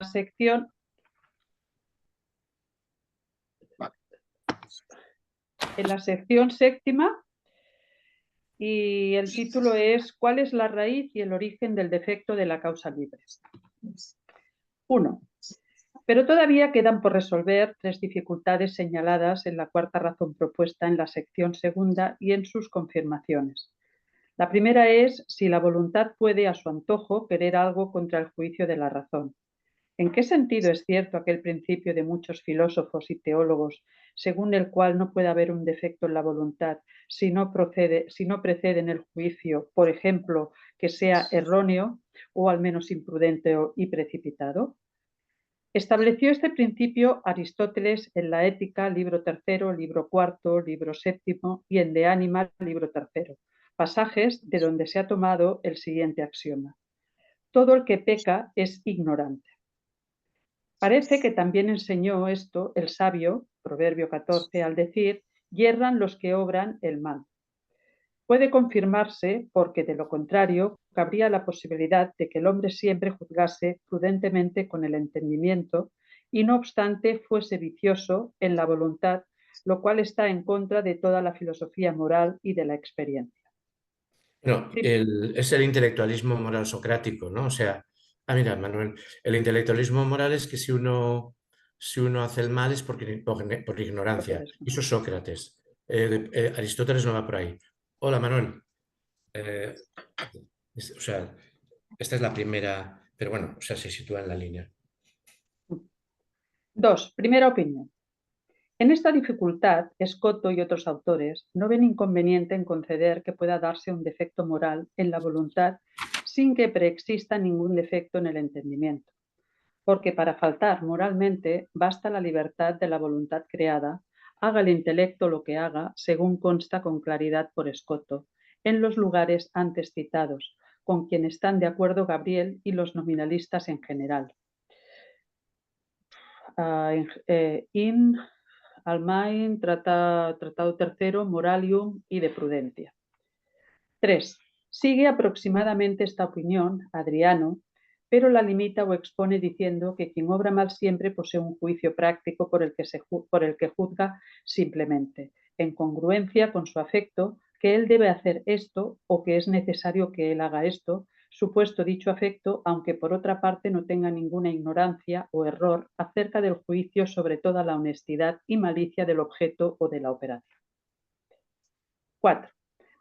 sección séptima, y el título es ¿cuál es la raíz y el origen del defecto de la causa libre? 1. Pero todavía quedan por resolver 3 dificultades señaladas en la cuarta razón propuesta en la sección segunda y en sus confirmaciones. La primera es si la voluntad puede a su antojo querer algo contra el juicio de la razón. ¿En qué sentido es cierto aquel principio de muchos filósofos y teólogos, según el cual no puede haber un defecto en la voluntad si no precede en el juicio, por ejemplo, que sea erróneo o al menos imprudente y precipitado? Estableció este principio Aristóteles en la Ética, libro tercero, libro cuarto, libro séptimo, y en De Anima, libro tercero, pasajes de donde se ha tomado el siguiente axioma: todo el que peca es ignorante. Parece que también enseñó esto el sabio, Proverbio 14, al decir: yerran los que obran el mal. Puede confirmarse porque, de lo contrario, cabría la posibilidad de que el hombre siempre juzgase prudentemente con el entendimiento y, no obstante, fuese vicioso en la voluntad, lo cual está en contra de toda la filosofía moral y de la experiencia. No, es el intelectualismo moral socrático, ¿no? O sea, mira, Manuel, el intelectualismo moral es que si uno hace el mal es por ignorancia. Eso es Sócrates. Aristóteles no va por ahí. Hola, Manuel. O sea, esta es la primera, pero bueno, o sea, se sitúa en la línea. 2. Primera opinión. En esta dificultad, Escoto y otros autores no ven inconveniente en conceder que pueda darse un defecto moral en la voluntad sin que preexista ningún defecto en el entendimiento, porque para faltar moralmente basta la libertad de la voluntad creada, haga el intelecto lo que haga, según consta con claridad por Escoto, en los lugares antes citados, con quien están de acuerdo Gabriel y los nominalistas en general. Almain, Tratado tercero, Moralium y de Prudencia. 3. Sigue aproximadamente esta opinión Adriano, pero la limita o expone diciendo que quien obra mal siempre posee un juicio práctico por el que juzga simplemente, en congruencia con su afecto, que él debe hacer esto o que es necesario que él haga esto, supuesto dicho afecto, aunque por otra parte no tenga ninguna ignorancia o error acerca del juicio sobre toda la honestidad y malicia del objeto o de la operación. 4.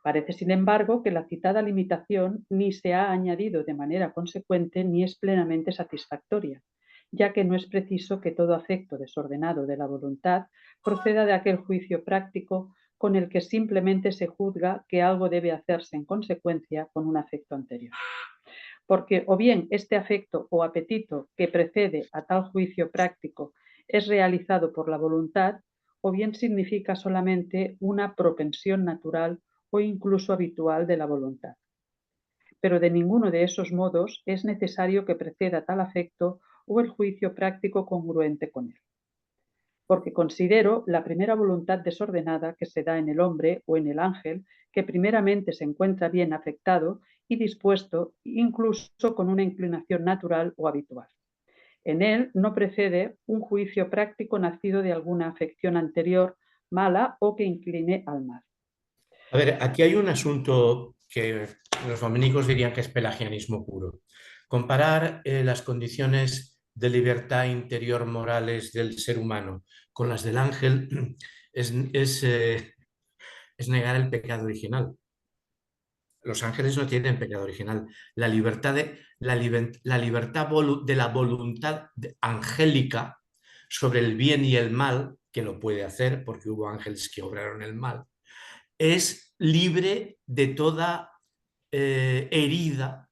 Parece, sin embargo, que la citada limitación ni se ha añadido de manera consecuente ni es plenamente satisfactoria, ya que no es preciso que todo afecto desordenado de la voluntad proceda de aquel juicio práctico con el que simplemente se juzga que algo debe hacerse en consecuencia con un afecto anterior. Porque o bien este afecto o apetito que precede a tal juicio práctico es realizado por la voluntad, o bien significa solamente una propensión natural o incluso habitual de la voluntad. Pero de ninguno de esos modos es necesario que preceda tal afecto o el juicio práctico congruente con él. Porque considero la primera voluntad desordenada que se da en el hombre o en el ángel, que primeramente se encuentra bien afectado y dispuesto, incluso con una inclinación natural o habitual. En él no precede un juicio práctico nacido de alguna afección anterior mala o que incline al mal. A ver, aquí hay un asunto que los dominicos dirían que es pelagianismo puro. Comparar las condiciones de libertad interior morales del ser humano con las del ángel es negar el pecado original. Los ángeles no tienen pecado original. La libertad de la voluntad angélica sobre el bien y el mal, que lo puede hacer porque hubo ángeles que obraron el mal, es libre de toda herida.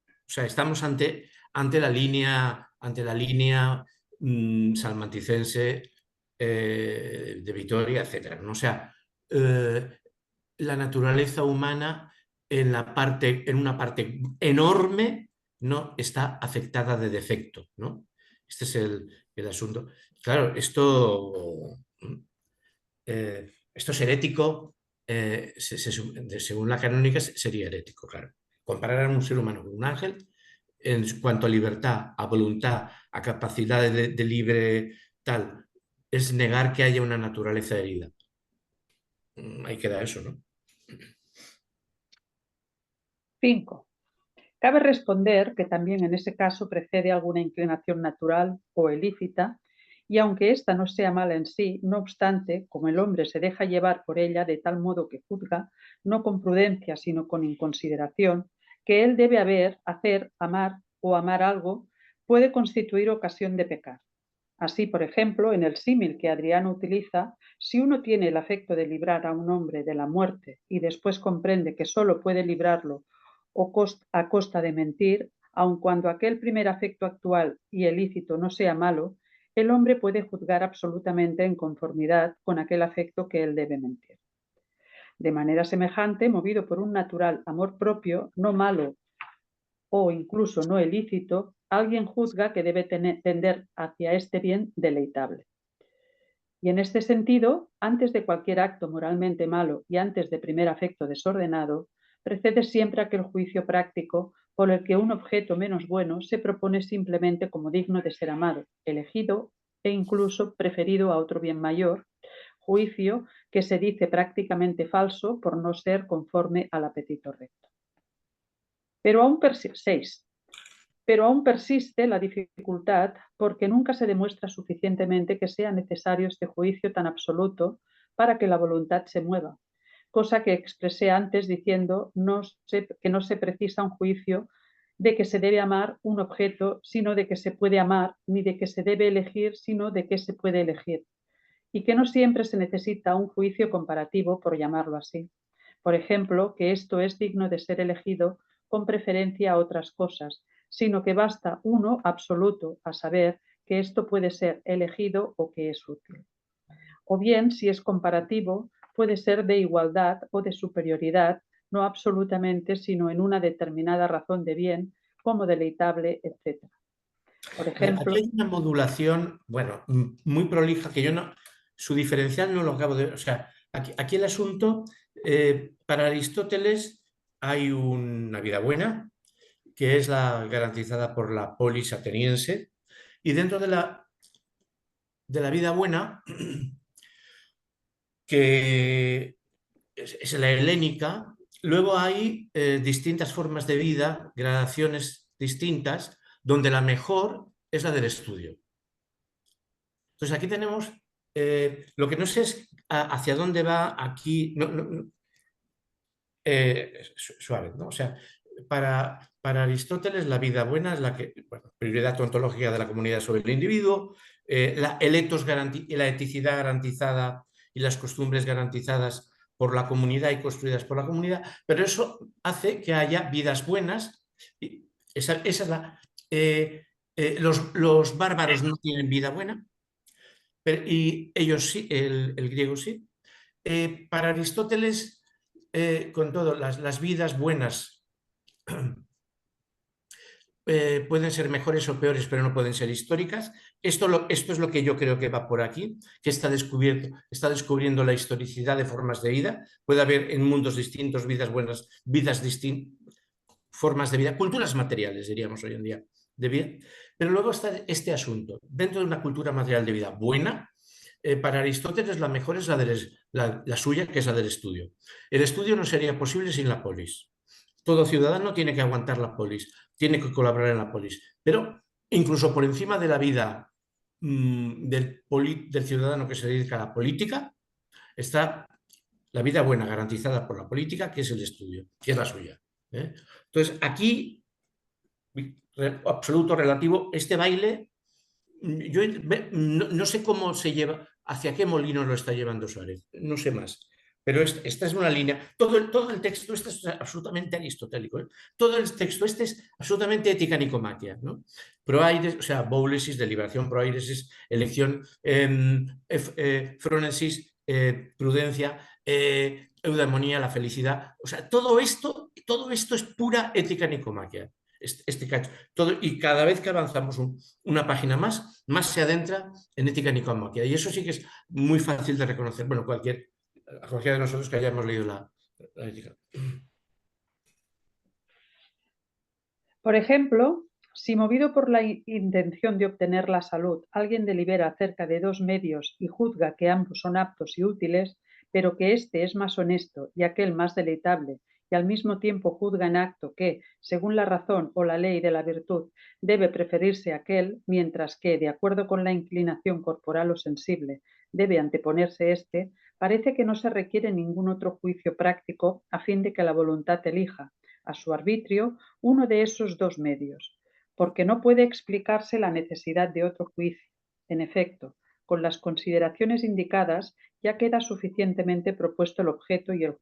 O sea, estamos ante la línea salmanticense de Vitoria, etc. ¿no? O sea, la naturaleza humana en una parte enorme no está afectada de defecto, ¿no? Este es el asunto. Claro, esto es herético, según la canónica sería herético, claro. Comparar a un ser humano con un ángel en cuanto a libertad, a voluntad, a capacidad de libre tal, es negar que haya una naturaleza herida. Ahí queda eso, ¿no? 5. Cabe responder que también en ese caso precede alguna inclinación natural o ilícita, y aunque ésta no sea mala en sí, no obstante, como el hombre se deja llevar por ella de tal modo que juzga, no con prudencia, sino con inconsideración, que él debe hacer, amar o amar algo, puede constituir ocasión de pecar. Así, por ejemplo, en el símil que Adriano utiliza, si uno tiene el afecto de librar a un hombre de la muerte y después comprende que solo puede librarlo a costa de mentir, aun cuando aquel primer afecto actual y ilícito no sea malo, el hombre puede juzgar absolutamente en conformidad con aquel afecto que él debe mentir. De manera semejante, movido por un natural amor propio, no malo o incluso no ilícito, alguien juzga que debe tender hacia este bien deleitable. Y en este sentido, antes de cualquier acto moralmente malo y antes de primer afecto desordenado, precede siempre aquel juicio práctico por el que un objeto menos bueno se propone simplemente como digno de ser amado, elegido e incluso preferido a otro bien mayor, juicio que se dice prácticamente falso por no ser conforme al apetito recto. Pero aún persiste la dificultad porque nunca se demuestra suficientemente que sea necesario este juicio tan absoluto para que la voluntad se mueva, cosa que expresé antes diciendo que no se precisa un juicio de que se debe amar un objeto, sino de que se puede amar, ni de que se debe elegir, sino de que se puede elegir, y que no siempre se necesita un juicio comparativo, por llamarlo así. Por ejemplo, que esto es digno de ser elegido con preferencia a otras cosas, sino que basta uno absoluto, a saber que esto puede ser elegido o que es útil. O bien, si es comparativo, puede ser de igualdad o de superioridad, no absolutamente, sino en una determinada razón de bien, como deleitable, etc. Por ejemplo, Aquí hay una modulación, bueno, muy prolija, que yo no, su diferencial no lo acabo de... O sea, aquí el asunto, para Aristóteles hay una vida buena, que es la garantizada por la polis ateniense, y dentro de la vida buena, que es la helénica, luego hay distintas formas de vida, gradaciones distintas, donde la mejor es la del estudio. Entonces aquí tenemos, lo que no sé es hacia dónde va aquí, suave, ¿no? O sea, para Aristóteles la vida buena es la que, bueno, prioridad ontológica de la comunidad sobre el individuo, el etos y la eticidad garantizada y las costumbres garantizadas por la comunidad y construidas por la comunidad, pero eso hace que haya vidas buenas. Y esa es los bárbaros no tienen vida buena, y ellos sí, el griego sí. Para Aristóteles, con todo, las vidas buenas pueden ser mejores o peores, pero no pueden ser históricas. Esto es lo que yo creo que va por aquí, que está descubriendo la historicidad de formas de vida. Puede haber en mundos distintos vidas buenas, vidas distintas, formas de vida, culturas materiales, diríamos hoy en día, de vida. Pero luego está este asunto. Dentro de una cultura material de vida buena, para Aristóteles la mejor es la suya, que es la del estudio. El estudio no sería posible sin la polis. Todo ciudadano tiene que aguantar la polis, tiene que colaborar en la polis, pero incluso por encima de la vida del ciudadano que se dedica a la política, está la vida buena garantizada por la política, que es el estudio, que es la suya. Entonces, aquí, absoluto relativo, este baile, yo no sé cómo se lleva, hacia qué molino lo está llevando Suárez, no sé más. Pero esta es una línea. Todo el texto este es absolutamente aristotélico. Todo el texto este es absolutamente ética nicomaquia, ¿no? Proairesis, o sea, boulesis, deliberación, proairesis, elección, phronesis, prudencia, eudaimonia, la felicidad. O sea, todo esto es pura ética nicomaquia. Este cacho. Y cada vez que avanzamos una página más se adentra en ética nicomaquia. Y eso sí que es muy fácil de reconocer. Bueno, a cualquiera de nosotros que hayamos leído la ética. por ejemplo, Si movido por la intención de obtener la salud, alguien delibera acerca de dos medios y juzga que ambos son aptos y útiles, pero que éste es más honesto y aquel más deleitable, y al mismo tiempo juzga en acto que, según la razón o la ley de la virtud, debe preferirse aquel, mientras que, de acuerdo con la inclinación corporal o sensible, debe anteponerse éste, parece que no se requiere ningún otro juicio práctico a fin de que la voluntad elija, a su arbitrio, uno de esos dos medios, porque no puede explicarse la necesidad de otro juicio. En efecto, con las consideraciones indicadas ya queda suficientemente propuesto el objeto y el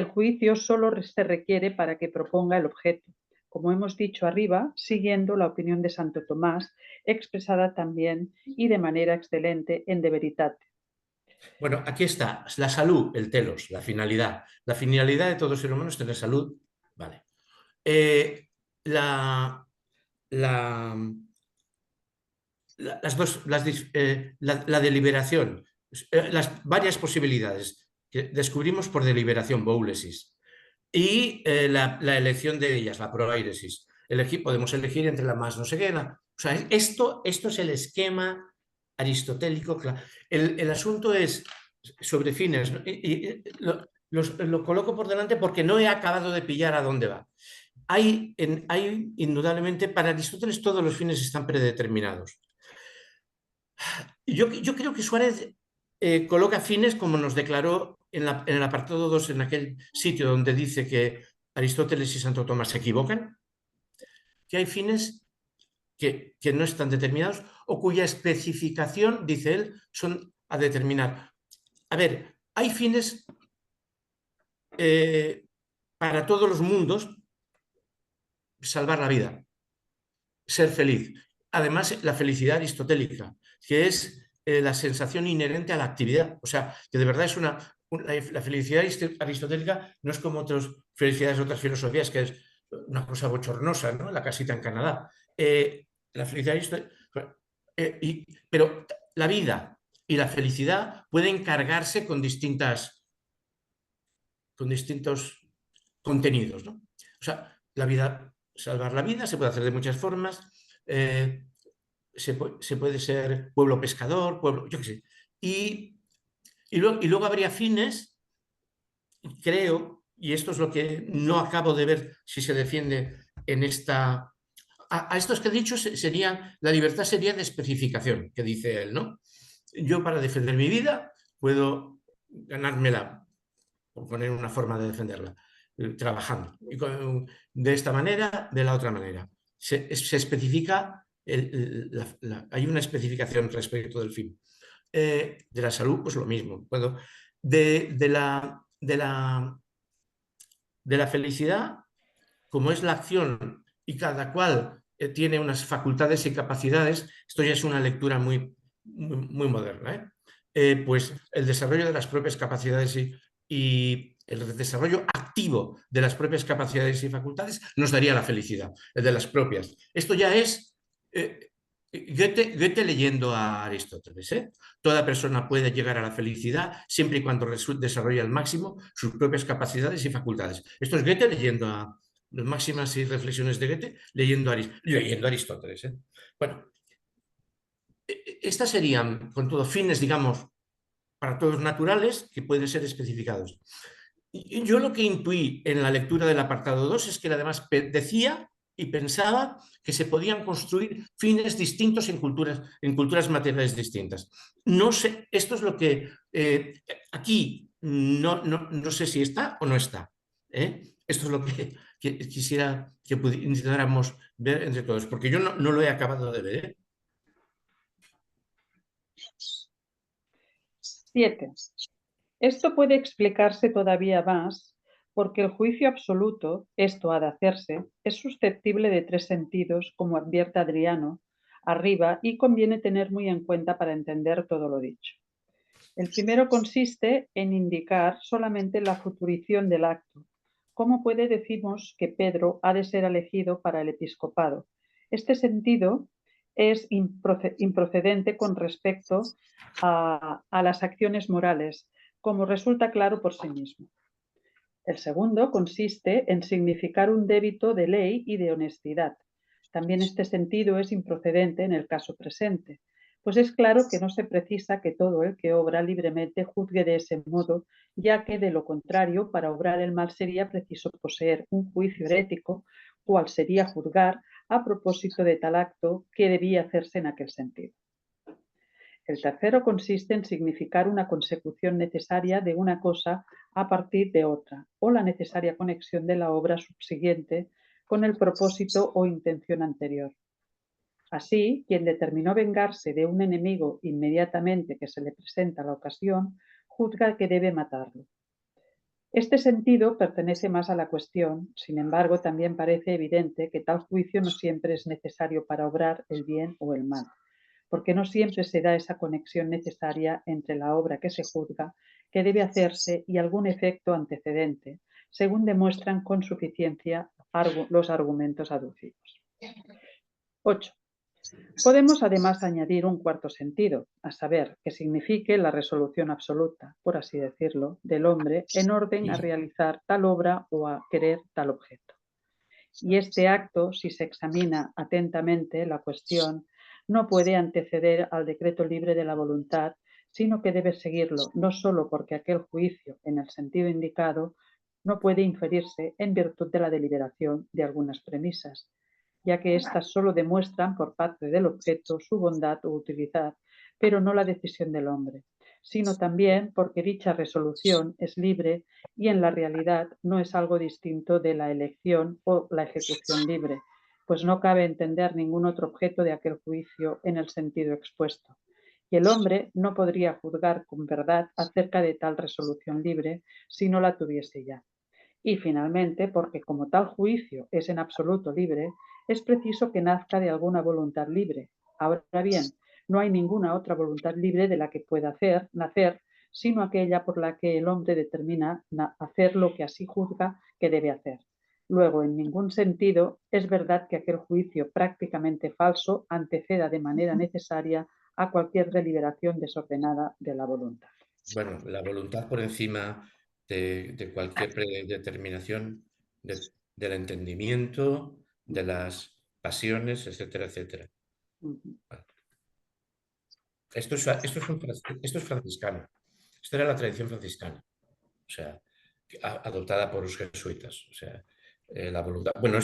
juicio solo se requiere para que proponga el objeto, como hemos dicho arriba, siguiendo la opinión de Santo Tomás, expresada también y de manera excelente en De Veritate. Bueno, aquí está la salud, el telos, la finalidad. La finalidad de todo ser humano es tener salud. Vale. La, la, las dos, la deliberación, las varias posibilidades que descubrimos por deliberación, boulesis, y la elección de ellas, la proairesis. Podemos elegir entre la más no sé qué. O sea, esto es el esquema aristotélico. El asunto es sobre fines, ¿no? Lo coloco por delante porque no he acabado de pillar a dónde va. Hay indudablemente, para Aristóteles todos los fines están predeterminados. Yo creo que Suárez coloca fines como nos declaró en el apartado 2, en aquel sitio donde dice que Aristóteles y Santo Tomás se equivocan, que hay fines que no están determinados o cuya especificación, dice él, son a determinar. A ver, hay fines para todos los mundos: salvar la vida, ser feliz. Además, la felicidad aristotélica, que es la sensación inherente a la actividad. O sea, que de verdad es la felicidad aristotélica no es como otras felicidades de otras filosofías, que es una cosa bochornosa, ¿no? La casita en Canadá. La felicidad aristotélica. Pero la vida y la felicidad pueden cargarse con distintos contenidos, ¿no? O sea, salvar la vida se puede hacer de muchas formas. Se puede ser pueblo pescador, pueblo, yo qué sé. Y luego habría fines, creo, y esto es lo que no acabo de ver si se defiende en esta... A estos que he dicho la libertad sería de especificación, que dice él, ¿no? Yo, para defender mi vida, puedo ganármela, por poner una forma de defenderla, trabajando. Y de esta manera, de la otra manera. Se especifica, hay una especificación respecto del fin. De la salud, pues lo mismo. De la felicidad, como es la acción y cada cual tiene unas facultades y capacidades, esto ya es una lectura muy, muy, muy moderna, pues el desarrollo de las propias capacidades y el desarrollo activo de las propias capacidades y facultades nos daría la felicidad, el de las propias. Esto ya es Goethe leyendo a Aristóteles. Toda persona puede llegar a la felicidad siempre y cuando desarrolle al máximo sus propias capacidades y facultades. Esto es Goethe leyendo a las máximas y reflexiones de Goethe, leyendo a Aristóteles. Bueno, estas serían, con todo, fines, digamos, para todos naturales que pueden ser especificados. Y yo lo que intuí en la lectura del apartado 2 es que él además decía y pensaba que se podían construir fines distintos en culturas materiales distintas. No sé, esto es lo que aquí no sé si está o no está. Esto es lo que quisiera que intentáramos ver entre todos, porque yo no lo he acabado de ver. 7. Esto puede explicarse todavía más porque el juicio absoluto, esto ha de hacerse, es susceptible de tres sentidos, como advierte Adriano arriba, y conviene tener muy en cuenta para entender todo lo dicho. El primero consiste en indicar solamente la futurición del acto. ¿Cómo puede decimos que Pedro ha de ser elegido para el episcopado? Este sentido es improcedente con respecto a las acciones morales, como resulta claro por sí mismo. El segundo consiste en significar un débito de ley y de honestidad. También este sentido es improcedente en el caso presente, pues es claro que no se precisa que todo el que obra libremente juzgue de ese modo, ya que de lo contrario, para obrar el mal sería preciso poseer un juicio herético, cual sería juzgar a propósito de tal acto que debía hacerse en aquel sentido. El tercero consiste en significar una consecución necesaria de una cosa a partir de otra, o la necesaria conexión de la obra subsiguiente con el propósito o intención anterior. Así, quien determinó vengarse de un enemigo inmediatamente que se le presenta la ocasión, juzga que debe matarlo. Este sentido pertenece más a la cuestión, sin embargo, también parece evidente que tal juicio no siempre es necesario para obrar el bien o el mal, porque no siempre se da esa conexión necesaria entre la obra que se juzga, que debe hacerse, y algún efecto antecedente, según demuestran con suficiencia los argumentos aducidos. 8. Podemos además añadir un cuarto sentido, a saber, que signifique la resolución absoluta, por así decirlo, del hombre en orden a realizar tal obra o a querer tal objeto. Y este acto, si se examina atentamente la cuestión, no puede anteceder al decreto libre de la voluntad, sino que debe seguirlo, no solo porque aquel juicio, en el sentido indicado, no puede inferirse en virtud de la deliberación de algunas premisas, ya que éstas solo demuestran por parte del objeto su bondad o utilidad, pero no la decisión del hombre, sino también porque dicha resolución es libre y en la realidad no es algo distinto de la elección o la ejecución libre, pues no cabe entender ningún otro objeto de aquel juicio en el sentido expuesto. Y el hombre no podría juzgar con verdad acerca de tal resolución libre si no la tuviese ya. Y finalmente, porque como tal juicio es en absoluto libre, es preciso que nazca de alguna voluntad libre. Ahora bien, no hay ninguna otra voluntad libre de la que pueda nacer, sino aquella por la que el hombre determina hacer lo que así juzga que debe hacer. Luego, en ningún sentido es verdad que aquel juicio prácticamente falso anteceda de manera necesaria a cualquier deliberación desordenada de la voluntad. Bueno, la voluntad por encima de cualquier predeterminación del entendimiento, de las pasiones, etcétera, etcétera. Vale. Esto es franciscano. Esta era la tradición franciscana, o sea, adoptada por los jesuitas. O sea, la voluntad. Bueno,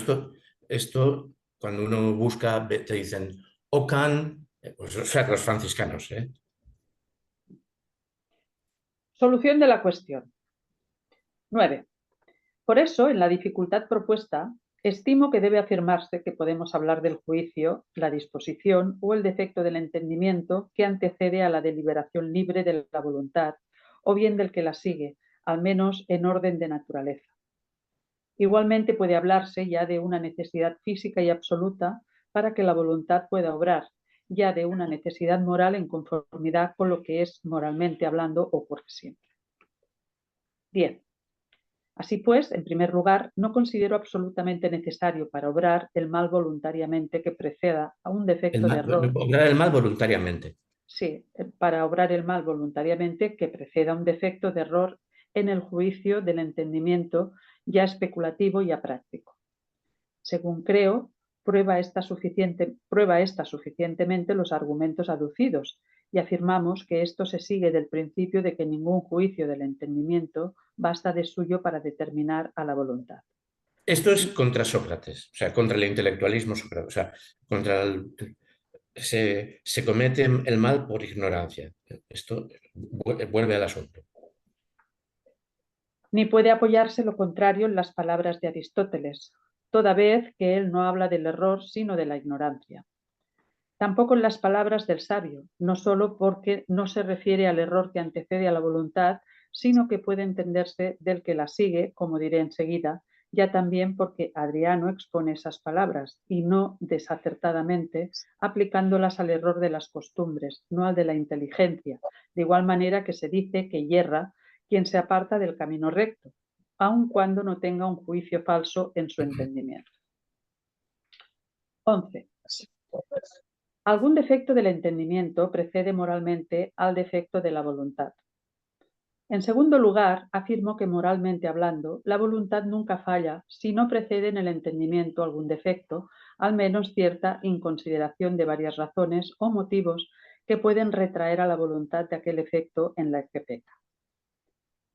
esto cuando uno busca, te dicen Ockham, pues, o sea, los franciscanos, ¿eh? Solución de la cuestión. 9. Por eso, en la dificultad propuesta, estimo que debe afirmarse que podemos hablar del juicio, la disposición o el defecto del entendimiento que antecede a la deliberación libre de la voluntad, o bien del que la sigue, al menos en orden de naturaleza. Igualmente puede hablarse ya de una necesidad física y absoluta para que la voluntad pueda obrar, ya de una necesidad moral en conformidad con lo que es moralmente hablando ocurre siempre. 10. Así pues, en primer lugar, no considero absolutamente necesario para obrar el mal voluntariamente que preceda a un defecto de error. Obrar el mal voluntariamente. Sí, para obrar el mal voluntariamente que preceda un defecto de error en el juicio del entendimiento ya especulativo y apráctico. Según creo, prueba esta suficientemente los argumentos aducidos y afirmamos que esto se sigue del principio de que ningún juicio del entendimiento basta de suyo para determinar a la voluntad. Esto es contra Sócrates, o sea, contra el intelectualismo Sócrates, o sea, se comete el mal por ignorancia. Esto vuelve al asunto. Ni puede apoyarse lo contrario en las palabras de Aristóteles, toda vez que él no habla del error sino de la ignorancia. Tampoco en las palabras del sabio, no solo porque no se refiere al error que antecede a la voluntad, sino que puede entenderse del que la sigue, como diré enseguida, ya también porque Adriano expone esas palabras, y no desacertadamente, aplicándolas al error de las costumbres, no al de la inteligencia, de igual manera que se dice que yerra quien se aparta del camino recto, aun cuando no tenga un juicio falso en su entendimiento. 11. Algún defecto del entendimiento precede moralmente al defecto de la voluntad. En segundo lugar, afirmo que moralmente hablando, la voluntad nunca falla si no precede en el entendimiento algún defecto, al menos cierta inconsideración de varias razones o motivos que pueden retraer a la voluntad de aquel efecto en la que peca.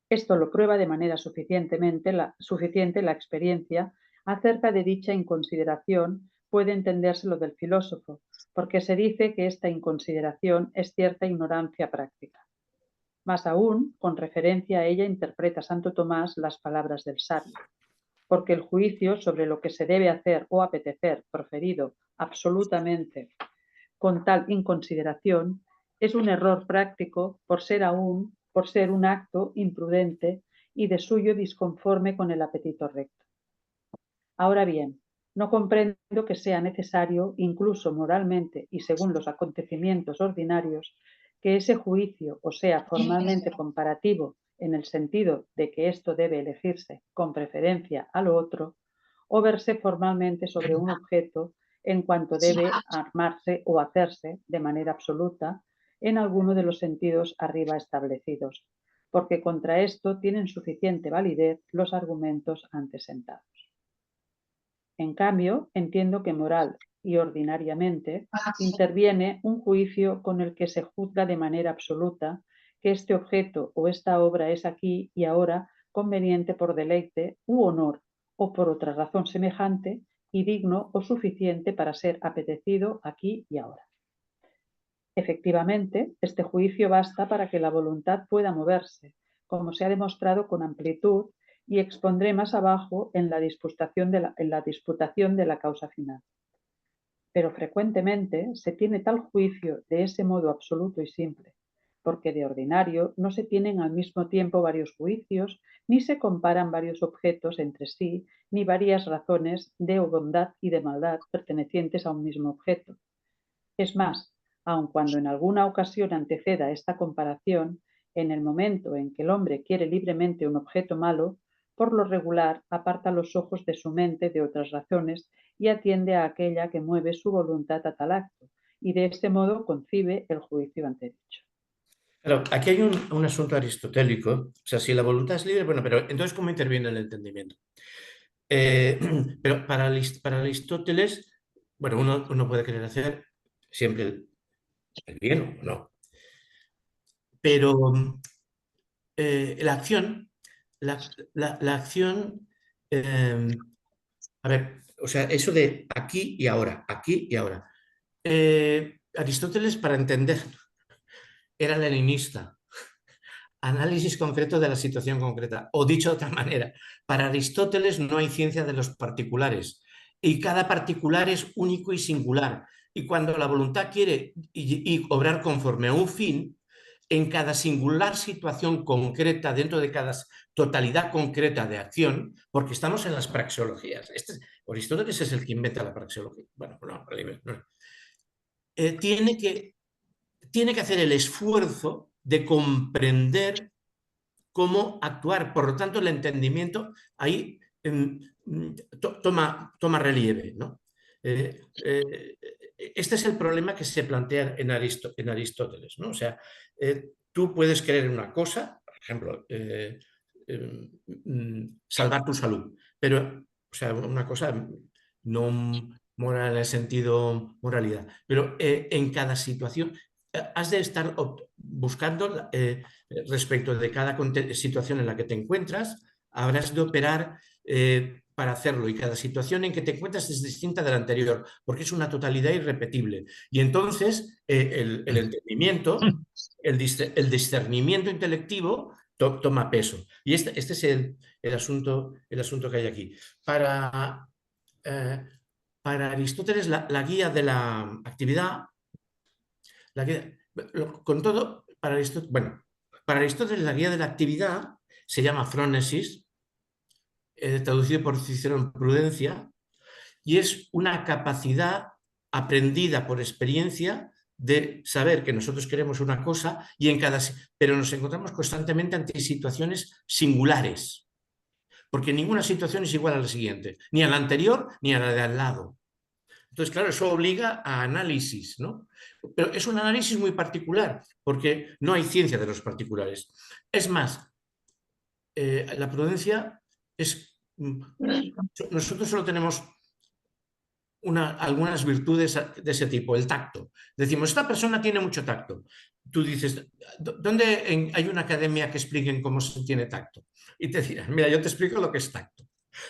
Esto lo prueba de manera suficiente la experiencia acerca de dicha inconsideración, puede entenderse lo del filósofo, porque se dice que esta inconsideración es cierta ignorancia práctica. Más aún, con referencia a ella interpreta Santo Tomás las palabras del sabio, porque el juicio sobre lo que se debe hacer o apetecer proferido absolutamente con tal inconsideración es un error práctico por ser un acto imprudente y de suyo disconforme con el apetito recto. Ahora bien, no comprendo que sea necesario, incluso moralmente y según los acontecimientos ordinarios, que ese juicio, o sea, formalmente comparativo en el sentido de que esto debe elegirse con preferencia a lo otro, o verse formalmente sobre un objeto en cuanto debe armarse o hacerse de manera absoluta en alguno de los sentidos arriba establecidos, porque contra esto tienen suficiente validez los argumentos antes sentados. En cambio, entiendo que moral y ordinariamente interviene un juicio con el que se juzga de manera absoluta que este objeto o esta obra es aquí y ahora conveniente por deleite u honor o por otra razón semejante y digno o suficiente para ser apetecido aquí y ahora. Efectivamente, este juicio basta para que la voluntad pueda moverse, como se ha demostrado con amplitud y expondré más abajo en la disputación de la causa final. Pero frecuentemente se tiene tal juicio de ese modo absoluto y simple, porque de ordinario no se tienen al mismo tiempo varios juicios, ni se comparan varios objetos entre sí, ni varias razones de bondad y de maldad pertenecientes a un mismo objeto. Es más, aun cuando en alguna ocasión anteceda esta comparación, en el momento en que el hombre quiere libremente un objeto malo, por lo regular aparta los ojos de su mente de otras razones y atiende a aquella que mueve su voluntad a tal acto, y de este modo concibe el juicio antedicho. Claro, aquí hay un asunto aristotélico. O sea, si la voluntad es libre, bueno, pero entonces, ¿cómo interviene el entendimiento? Pero para Aristóteles, bueno, uno puede querer hacer siempre el bien o no. Pero la acción, la acción, a ver, o sea, eso de aquí y ahora, aquí y ahora. Aristóteles, para entender, era leninista. Análisis concreto de la situación concreta. O dicho de otra manera, para Aristóteles no hay ciencia de los particulares y cada particular es único y singular. Y cuando la voluntad quiere y obrar conforme a un fin, en cada singular situación concreta, dentro de cada totalidad concreta de acción, porque estamos en las praxeologías. Aristóteles es el que inventa la praxeología. Bueno, no. Tiene que hacer el esfuerzo de comprender cómo actuar. Por lo tanto, el entendimiento ahí toma relieve, ¿no? Este es el problema que se plantea en Aristóteles, ¿no? O sea, tú puedes creer en una cosa, por ejemplo, salvar tu salud, pero, o sea, una cosa no moral en el sentido moralidad, pero en cada situación has de estar buscando respecto de cada situación en la que te encuentras, habrás de operar para hacerlo, y cada situación en que te encuentras es distinta de la anterior, porque es una totalidad irrepetible. Y entonces el entendimiento, el discernimiento intelectivo toma peso. Y este es el asunto que hay aquí. Para Aristóteles, la guía de la actividad, con todo, para Aristóteles la guía de la actividad se llama phronesis, traducido por Cicerón prudencia, y es una capacidad aprendida por experiencia de saber que nosotros queremos una cosa pero nos encontramos constantemente ante situaciones singulares, porque ninguna situación es igual a la siguiente, ni a la anterior ni a la de al lado. Entonces, claro, eso obliga a análisis, ¿no? Pero es un análisis muy particular, porque no hay ciencia de los particulares. Es más, la prudencia es... Nosotros solo tenemos algunas virtudes de ese tipo, el tacto. Decimos, esta persona tiene mucho tacto. Tú dices, ¿dónde hay una academia que expliquen cómo se tiene tacto? Y te dirán, mira, yo te explico lo que es tacto.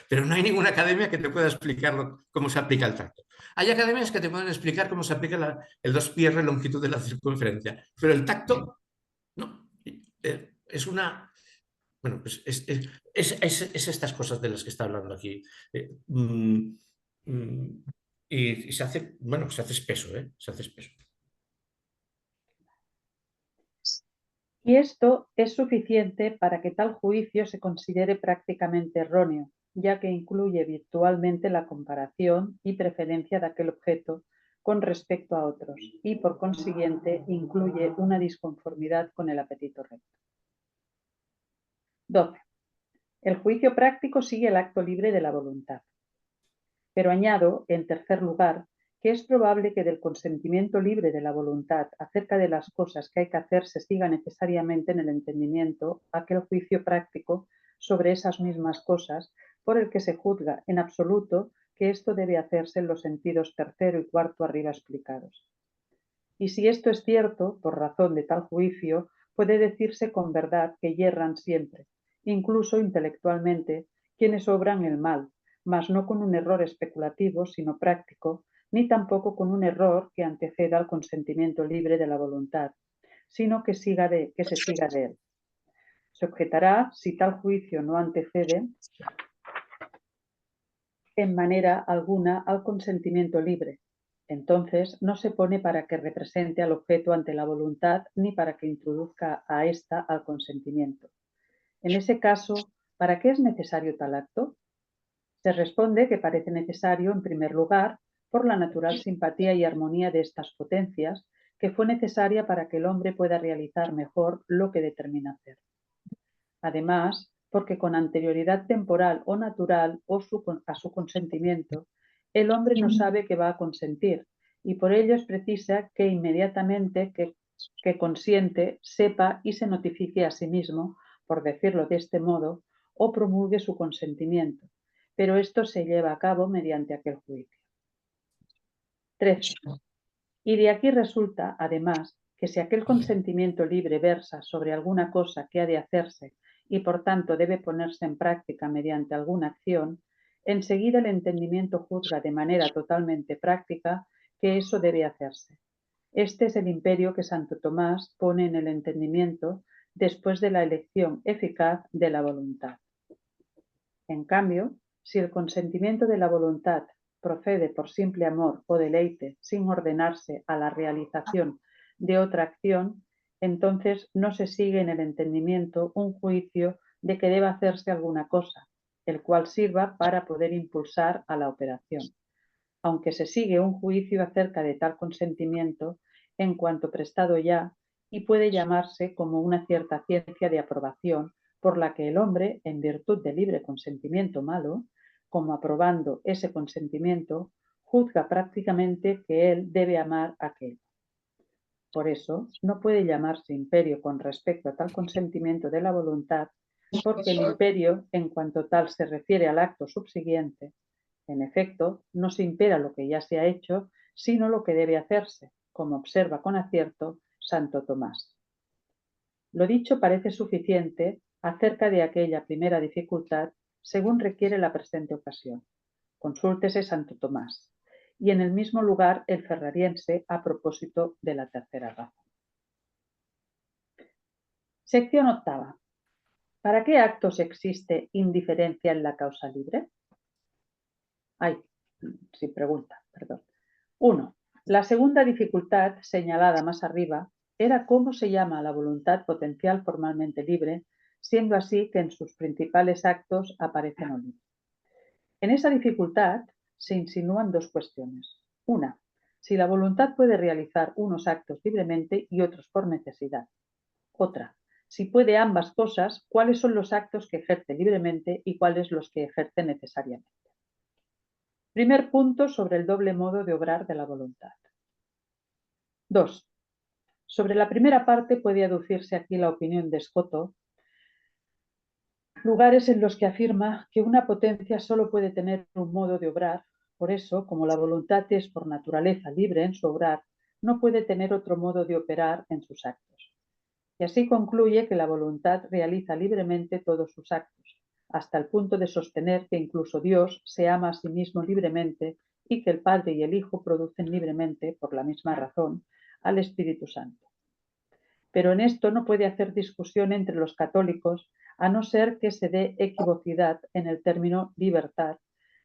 Pero no hay ninguna academia que te pueda explicar cómo se aplica el tacto. Hay academias que te pueden explicar cómo se aplica el 2πr longitud de la circunferencia, pero el tacto, no. Es una... Bueno, pues es estas cosas de las que está hablando aquí. Mm, y se hace, bueno, se hace espeso, ¿eh? Se hace espeso. Y esto es suficiente para que tal juicio se considere prácticamente erróneo, ya que incluye virtualmente la comparación y preferencia de aquel objeto con respecto a otros y, por consiguiente, incluye una disconformidad con el apetito recto. 12. El juicio práctico sigue el acto libre de la voluntad. Pero añado, en tercer lugar, que es probable que del consentimiento libre de la voluntad acerca de las cosas que hay que hacer se siga necesariamente en el entendimiento aquel juicio práctico sobre esas mismas cosas por el que se juzga en absoluto que esto debe hacerse en los sentidos tercero y cuarto arriba explicados. Y si esto es cierto, por razón de tal juicio, puede decirse con verdad que yerran siempre, incluso intelectualmente, quienes obran el mal, mas no con un error especulativo, sino práctico, ni tampoco con un error que anteceda al consentimiento libre de la voluntad, sino que se siga de él. Se objetará si tal juicio no antecede en manera alguna al consentimiento libre. Entonces no se pone para que represente al objeto ante la voluntad ni para que introduzca a ésta al consentimiento. En ese caso, ¿para qué es necesario tal acto? Se responde que parece necesario, en primer lugar, por la natural simpatía y armonía de estas potencias, que fue necesaria para que el hombre pueda realizar mejor lo que determina hacer. Además, porque con anterioridad temporal o natural a su consentimiento, el hombre no sabe que va a consentir, y por ello es precisa que inmediatamente que consiente sepa y se notifique a sí mismo, por decirlo de este modo, o promulgue su consentimiento, pero esto se lleva a cabo mediante aquel juicio. 13. Y de aquí resulta, además, que si aquel consentimiento libre versa sobre alguna cosa que ha de hacerse y por tanto debe ponerse en práctica mediante alguna acción, enseguida el entendimiento juzga de manera totalmente práctica que eso debe hacerse. Este es el imperio que Santo Tomás pone en el entendimiento después de la elección eficaz de la voluntad. En cambio, si el consentimiento de la voluntad procede por simple amor o deleite sin ordenarse a la realización de otra acción, entonces no se sigue en el entendimiento un juicio de que deba hacerse alguna cosa, el cual sirva para poder impulsar a la operación, aunque se sigue un juicio acerca de tal consentimiento en cuanto prestado ya y puede llamarse como una cierta ciencia de aprobación por la que el hombre, en virtud de libre consentimiento malo, como aprobando ese consentimiento, juzga prácticamente que él debe amar aquello. Por eso, no puede llamarse imperio con respecto a tal consentimiento de la voluntad, porque el imperio, en cuanto tal se refiere al acto subsiguiente, en efecto, no se impera lo que ya se ha hecho, sino lo que debe hacerse, como observa con acierto Santo Tomás. Lo dicho parece suficiente acerca de aquella primera dificultad según requiere la presente ocasión. Consúltese Santo Tomás. Y en el mismo lugar el ferrariense a propósito de la tercera razón. Sección octava. ¿Para qué actos existe indiferencia en la causa libre? Sin pregunta, perdón. 1. La segunda dificultad, señalada más arriba, era cómo se llama a la voluntad potencial formalmente libre, siendo así que en sus principales actos aparece no libre. En esa dificultad se insinúan dos cuestiones. Una, si la voluntad puede realizar unos actos libremente y otros por necesidad. Otra, si puede ambas cosas, ¿cuáles son los actos que ejerce libremente y cuáles los que ejerce necesariamente? Primer punto sobre el doble modo de obrar de la voluntad. 2. Sobre la primera parte puede aducirse aquí la opinión de Scotto, lugares en los que afirma que una potencia solo puede tener un modo de obrar. Por eso, como la voluntad es por naturaleza libre en su obrar, no puede tener otro modo de operar en sus actos. Y así concluye que la voluntad realiza libremente todos sus actos, hasta el punto de sostener que incluso Dios se ama a sí mismo libremente y que el Padre y el Hijo producen libremente, por la misma razón, al Espíritu Santo. Pero en esto no puede hacer discusión entre los católicos, a no ser que se dé equivocidad en el término libertad.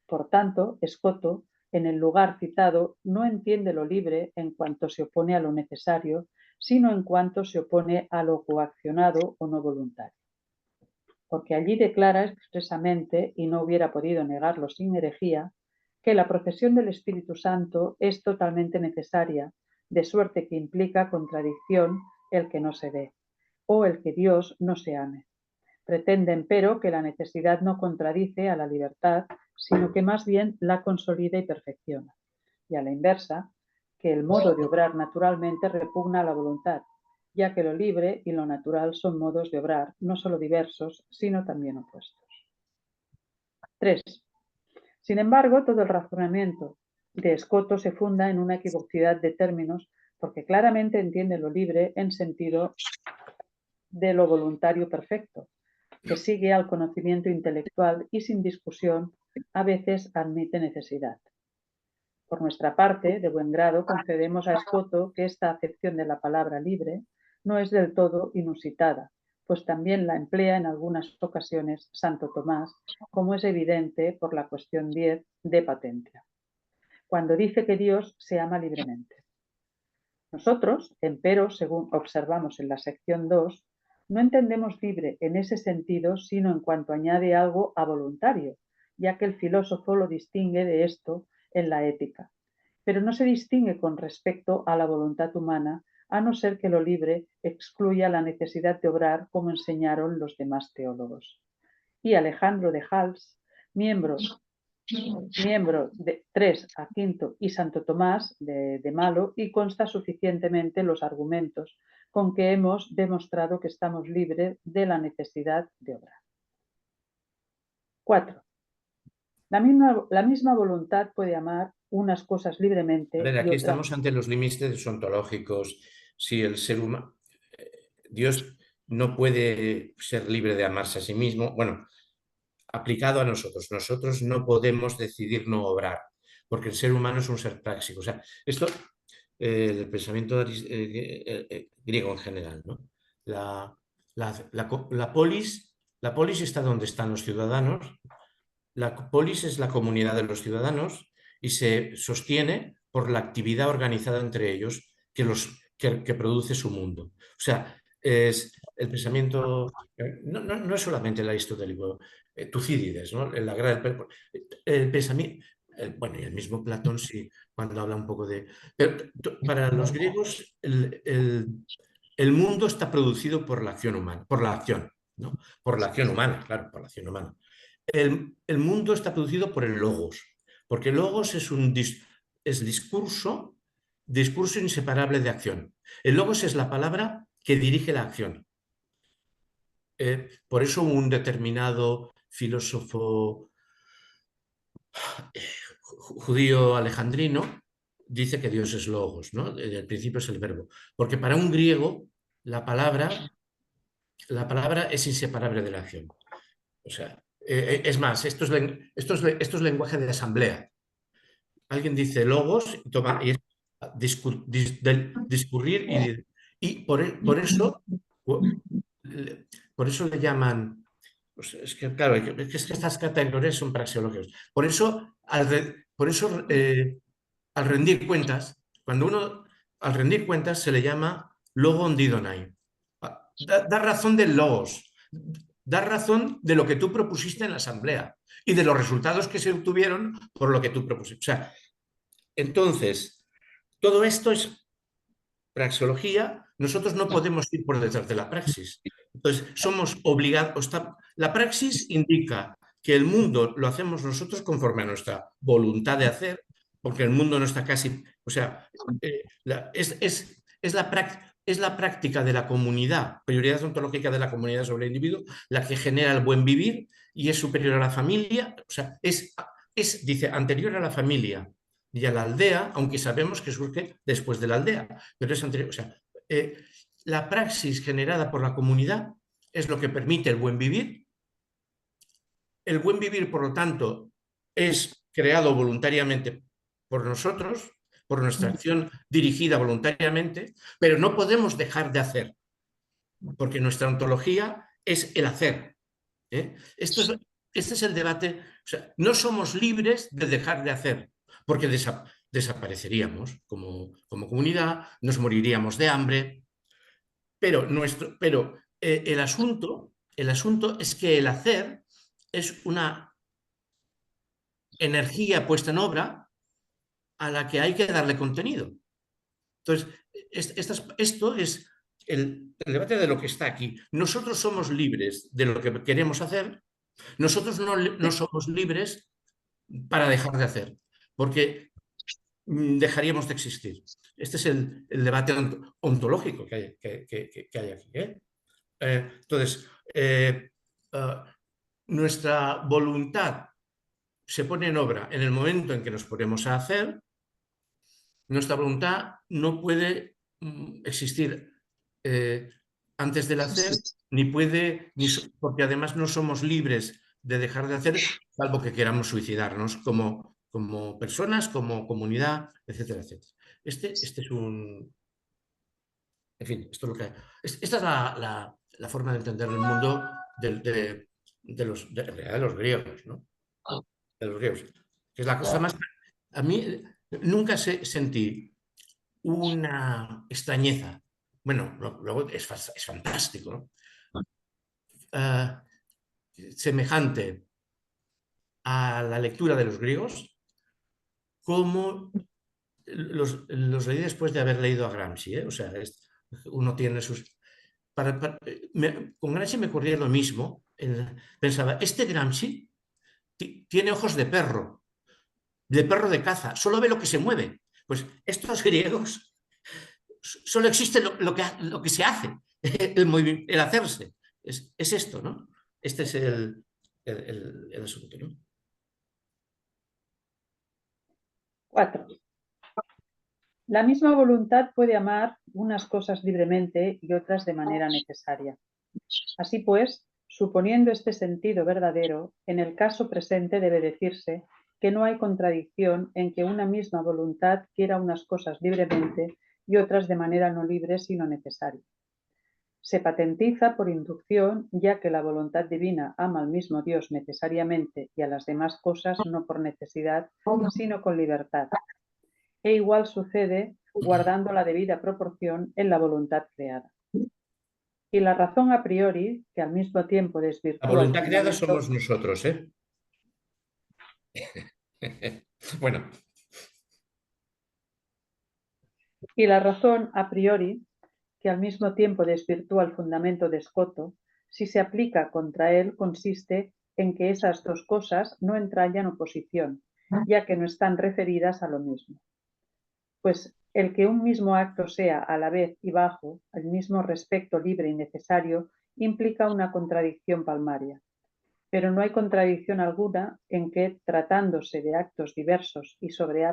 Por tanto, Scotto, en el lugar citado, no entiende lo libre en cuanto se opone a lo necesario, sino en cuanto se opone a lo coaccionado o no voluntario. Porque allí declara expresamente, y no hubiera podido negarlo sin herejía, que la procesión del Espíritu Santo es totalmente necesaria, de suerte que implica contradicción el que no se ve, o el que Dios no se ame. Pretenden, pero, que la necesidad no contradice a la libertad, sino que más bien la consolida y perfecciona. Y a la inversa, que el modo de obrar naturalmente repugna a la voluntad, ya que lo libre y lo natural son modos de obrar no solo diversos, sino también opuestos. 3. Sin embargo, todo el razonamiento de Scotto se funda en una equivocidad de términos, porque claramente entiende lo libre en sentido de lo voluntario perfecto, que sigue al conocimiento intelectual y sin discusión a veces admite necesidad. Por nuestra parte, de buen grado, concedemos a Scotto que esta acepción de la palabra libre no es del todo inusitada, pues también la emplea en algunas ocasiones Santo Tomás, como es evidente por la cuestión 10 de Patentia, cuando dice que Dios se ama libremente. Nosotros, empero, según observamos en la sección 2, no entendemos libre en ese sentido, sino en cuanto añade algo a voluntario, ya que el filósofo lo distingue de esto en la ética. Pero no se distingue con respecto a la voluntad humana, a no ser que lo libre excluya la necesidad de obrar, como enseñaron los demás teólogos. Y Alejandro de Hals, miembro de 3 a 5 y Santo Tomás de Malo, y consta suficientemente los argumentos con que hemos demostrado que estamos libres de la necesidad de obrar. 4. La misma voluntad puede amar unas cosas libremente. A ver, y aquí otras. estamos ante los límites ontológicos. Si el ser humano, Dios no puede ser libre de amarse a sí mismo, bueno, aplicado a nosotros. Nosotros no podemos decidir no obrar, porque el ser humano es un ser práctico. O sea, esto, el pensamiento griego en general, ¿no? La polis está donde están los ciudadanos. La polis es la comunidad de los ciudadanos y se sostiene por la actividad organizada entre ellos que produce su mundo. O sea, es el pensamiento, no es solamente el aristotélico, Tucídides, ¿no? El pensamiento, bueno, y el mismo Platón sí, cuando habla un poco de... Pero para los griegos el mundo está producido por la acción humana, por la acción, ¿no? Por la acción humana, claro, por la acción humana. El mundo está producido por el logos, porque el logos es discurso inseparable de acción. El logos es la palabra que dirige la acción. Por eso un determinado filósofo judío alejandrino dice que Dios es logos, ¿no? El principio es el verbo. Porque para un griego la palabra es inseparable de la acción. O sea, es más, esto es lenguaje de asamblea. Alguien dice logos y es discurrir y por eso le llaman, pues es que claro, es que estas categorías son praxeológicas. Por eso, al rendir cuentas, al rendir cuentas se le llama logo ondidonai. Da razón del logos, da razón de lo que tú propusiste en la asamblea y de los resultados que se obtuvieron por lo que tú propusiste. O sea, entonces, todo esto es praxeología. Nosotros no podemos ir por detrás de la praxis. Entonces, somos obligados. La praxis indica que el mundo lo hacemos nosotros conforme a nuestra voluntad de hacer, porque el mundo no está casi, o sea, es la práctica de la comunidad, prioridad ontológica de la comunidad sobre el individuo, la que genera el buen vivir y es superior a la familia, o sea, dice, anterior a la familia y a la aldea, aunque sabemos que surge después de la aldea, pero es anterior, o sea, la praxis generada por la comunidad es lo que permite el buen vivir. El buen vivir, por lo tanto, es creado voluntariamente por nosotros, por nuestra acción dirigida voluntariamente, pero no podemos dejar de hacer, porque nuestra ontología es el hacer. Este es el debate. O sea, no somos libres de dejar de hacer, porque desapareceríamos como comunidad, nos moriríamos de hambre, pero el asunto es que el hacer es una energía puesta en obra a la que hay que darle contenido. Entonces, esto es el debate de lo que está aquí. Nosotros somos libres de lo que queremos hacer, nosotros no somos libres para dejar de hacer, porque dejaríamos de existir. Este es el debate ontológico que hay aquí. Entonces, nuestra voluntad se pone en obra en el momento en que nos ponemos a hacer. Nuestra voluntad no puede existir antes del hacer, ni puede, porque además no somos libres de dejar de hacer, salvo que queramos suicidarnos como personas, como comunidad, etcétera, etcétera. Este es un... En fin, esto es lo que... Esta es la forma de entender el mundo de los griegos, ¿no? De los griegos. Que es la cosa más... A mí nunca sentí una extrañeza. Bueno, luego es fantástico, ¿no? Semejante a la lectura de los griegos, como los leí después de haber leído a Gramsci, ¿eh? O sea, uno tiene sus... con Gramsci me ocurría lo mismo. Pensaba, este Gramsci tiene ojos de perro de caza, solo ve lo que se mueve. Pues estos griegos solo existe lo que se hace, el hacerse. Es esto, ¿no? Este es el asunto, ¿no? 4. La misma voluntad puede amar unas cosas libremente y otras de manera necesaria. Así pues, suponiendo este sentido verdadero, en el caso presente debe decirse que no hay contradicción en que una misma voluntad quiera unas cosas libremente y otras de manera no libre sino necesaria. Se patentiza por inducción, ya que la voluntad divina ama al mismo Dios necesariamente y a las demás cosas no por necesidad, sino con libertad. E igual sucede guardando la debida proporción en la voluntad creada. Y la razón a priori, que al mismo tiempo La desvirtúa el voluntad creada fundamento... somos nosotros, ¿eh? Bueno. Y la razón a priori, que al mismo tiempo desvirtúa el fundamento de Escoto, si se aplica contra él, consiste en que esas dos cosas no entrañan oposición, ya que no están referidas a lo mismo. Pues el que un mismo acto sea a la vez y bajo, al mismo respecto libre y necesario, implica una contradicción palmaria. Pero no hay contradicción alguna en que, tratándose de actos diversos y sobre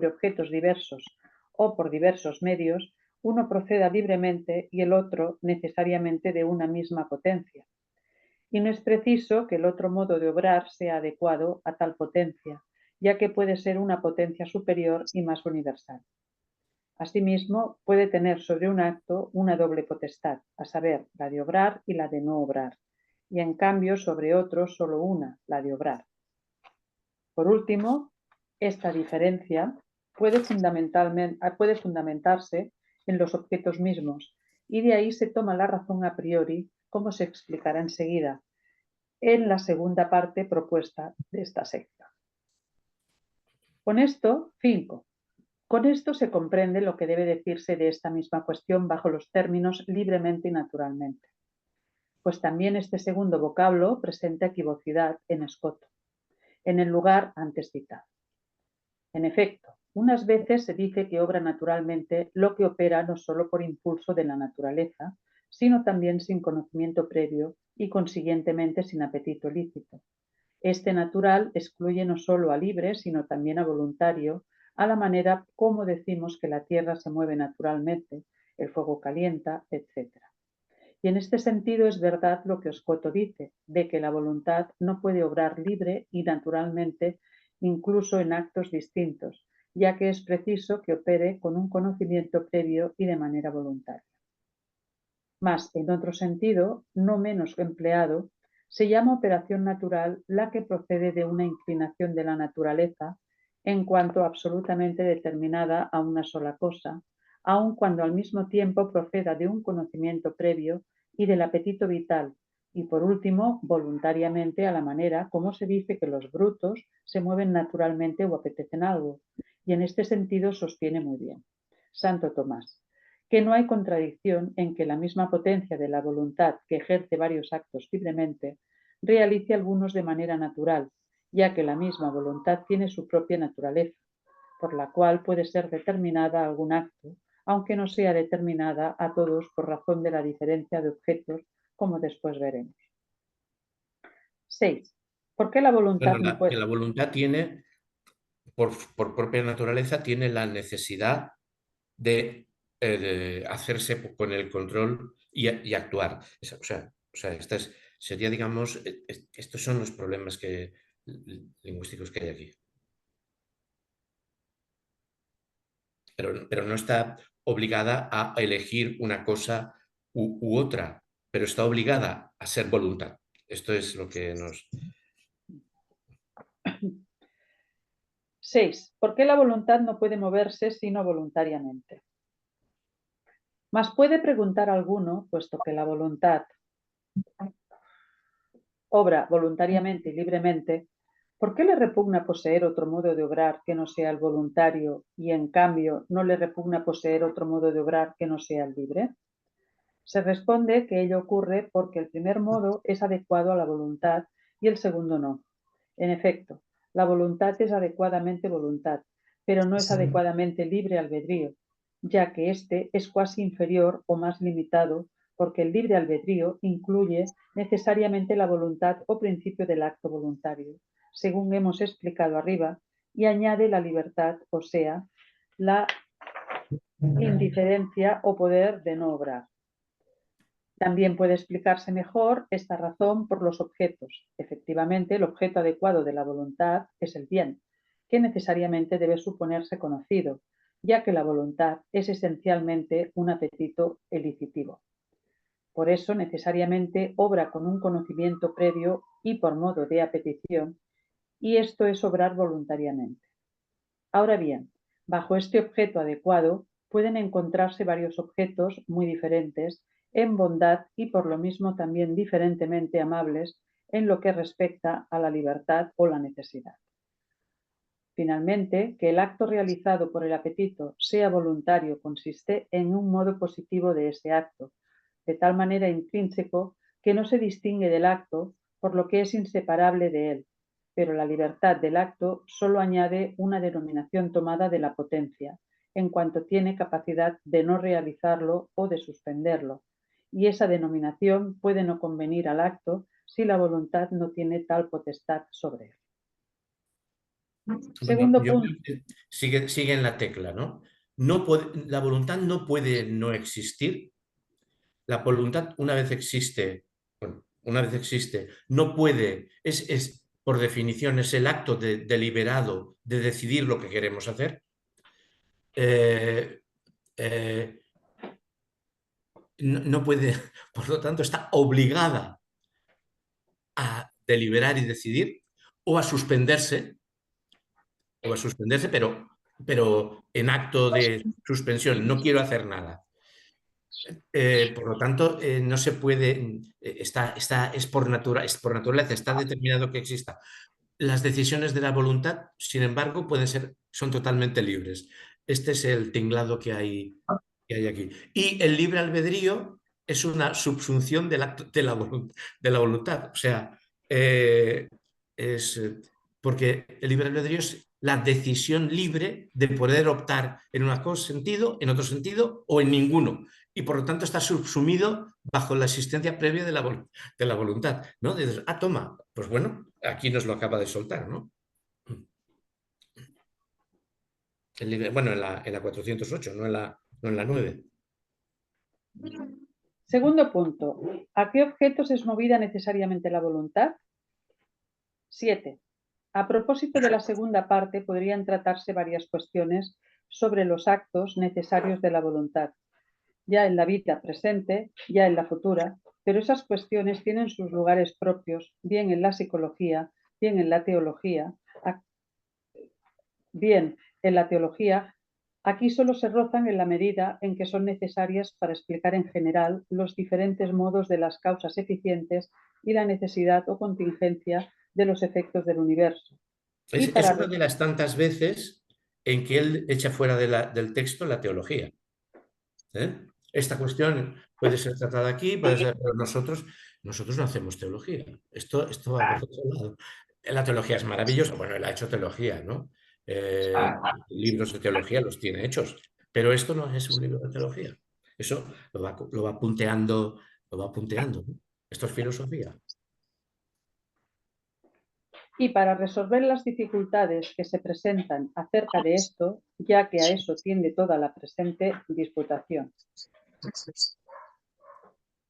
objetos diversos o por diversos medios, uno proceda libremente y el otro necesariamente de una misma potencia. Y no es preciso que el otro modo de obrar sea adecuado a tal potencia, ya que puede ser una potencia superior y más universal. Asimismo, puede tener sobre un acto una doble potestad, a saber, la de obrar y la de no obrar, y en cambio sobre otro solo una, la de obrar. Por último, esta diferencia puede fundamentarse en los objetos mismos, y de ahí se toma la razón a priori, como se explicará enseguida, en la segunda parte propuesta de esta sección. Con esto, 5. Con esto se comprende lo que debe decirse de esta misma cuestión bajo los términos libremente y naturalmente. pues también este segundo vocablo presenta equivocidad en escoto, en el lugar antes citado. En efecto, unas veces se dice que obra naturalmente lo que opera no solo por impulso de la naturaleza, sino también sin conocimiento previo y consiguientemente sin apetito lícito. Este natural excluye no solo a libre, sino también a voluntario, a la manera como decimos que la tierra se mueve naturalmente, el fuego calienta, etc. Y en este sentido es verdad lo que Oscoto dice, de que la voluntad no puede obrar libre y naturalmente, incluso en actos distintos, ya que es preciso que opere con un conocimiento previo y de manera voluntaria. Mas, en otro sentido, no menos empleado, se llama operación natural la que procede de una inclinación de la naturaleza en cuanto absolutamente determinada a una sola cosa, aun cuando al mismo tiempo proceda de un conocimiento previo y del apetito vital, y por último, voluntariamente a la manera como se dice que los brutos se mueven naturalmente o apetecen algo, y en este sentido sostiene muy bien Santo Tomás, que no hay contradicción en que la misma potencia de la voluntad que ejerce varios actos libremente realice algunos de manera natural, ya que la misma voluntad tiene su propia naturaleza, por la cual puede ser determinada algún acto, aunque no sea determinada a todos por razón de la diferencia de objetos, como después veremos. 6. ¿Por qué la voluntad Bueno, no puede? que la voluntad tiene, por propia naturaleza, tiene la necesidad de hacerse con el control y actuar. Sería, digamos, estos son los problemas lingüísticos que hay aquí. Pero no está obligada a elegir una cosa u otra, pero está obligada a ser voluntad. Esto es lo que nos... 6. ¿Por qué la voluntad no puede moverse sino voluntariamente? Mas puede preguntar alguno, puesto que la voluntad obra voluntariamente y libremente, ¿por qué le repugna poseer otro modo de obrar que no sea el voluntario y en cambio no le repugna poseer otro modo de obrar que no sea el libre? Se responde que ello ocurre porque el primer modo es adecuado a la voluntad y el segundo no. En efecto, la voluntad es adecuadamente voluntad, pero no es adecuadamente libre albedrío, ya que éste es cuasi inferior o más limitado, porque el libre albedrío incluye necesariamente la voluntad o principio del acto voluntario, según hemos explicado arriba, y añade la libertad, o sea, la indiferencia o poder de no obrar. También puede explicarse mejor esta razón por los objetos. Efectivamente, el objeto adecuado de la voluntad es el bien, que necesariamente debe suponerse conocido, ya que la voluntad es esencialmente un apetito elicitivo. Por eso, necesariamente obra con un conocimiento previo y por modo de apetición, y esto es obrar voluntariamente. Ahora bien, bajo este objeto adecuado pueden encontrarse varios objetos muy diferentes en bondad y por lo mismo también diferentemente amables en lo que respecta a la libertad o la necesidad. Finalmente, que el acto realizado por el apetito sea voluntario consiste en un modo positivo de ese acto, de tal manera intrínseco que no se distingue del acto, por lo que es inseparable de él, pero la libertad del acto solo añade una denominación tomada de la potencia, en cuanto tiene capacidad de no realizarlo o de suspenderlo, y esa denominación puede no convenir al acto si la voluntad no tiene tal potestad sobre él. Bueno, Segundo yo punto. creo que sigue en la tecla, ¿no? La voluntad no puede no existir. La voluntad, una vez existe, no puede, por definición, es el acto deliberado de decidir lo que queremos hacer. Eh, eh, no puede, por lo tanto, está obligada a deliberar y decidir o a suspenderse, pero en acto de suspensión, no quiero hacer nada. Por lo tanto, no se puede, es por naturaleza, está determinado que exista. Las decisiones de la voluntad, sin embargo, son totalmente libres. Este es el tinglado que hay aquí. Y el libre albedrío es una subsunción del acto de la voluntad. O sea, porque el libre albedrío es la decisión libre de poder optar en un sentido, en otro sentido o en ninguno. Y por lo tanto está subsumido bajo la existencia previa de la voluntad. ¿No? Dices, toma, pues bueno, aquí nos lo acaba de soltar, ¿no? Bueno, en la 408, no en la 9. Segundo punto. ¿A qué objetos es movida necesariamente la voluntad? 7. A propósito de la segunda parte, podrían tratarse varias cuestiones sobre los actos necesarios de la voluntad, ya en la vida presente, ya en la futura, pero esas cuestiones tienen sus lugares propios, bien en la psicología, bien en la teología, bien en la teología. Aquí solo se rozan en la medida en que son necesarias para explicar en general los diferentes modos de las causas eficientes y la necesidad o contingencia de los efectos del universo. Es una de las tantas veces en que él echa fuera del texto la teología. Esta cuestión puede ser tratada aquí, pero nosotros no hacemos teología. Esto va por otro lado. La teología es maravillosa. Bueno, él ha hecho teología, ¿no? Libros de teología los tiene hechos, pero esto no es un libro de teología. Eso lo va punteando, ¿no? Esto es filosofía. Y para resolver las dificultades que se presentan acerca de esto, ya que a eso tiende toda la presente disputación.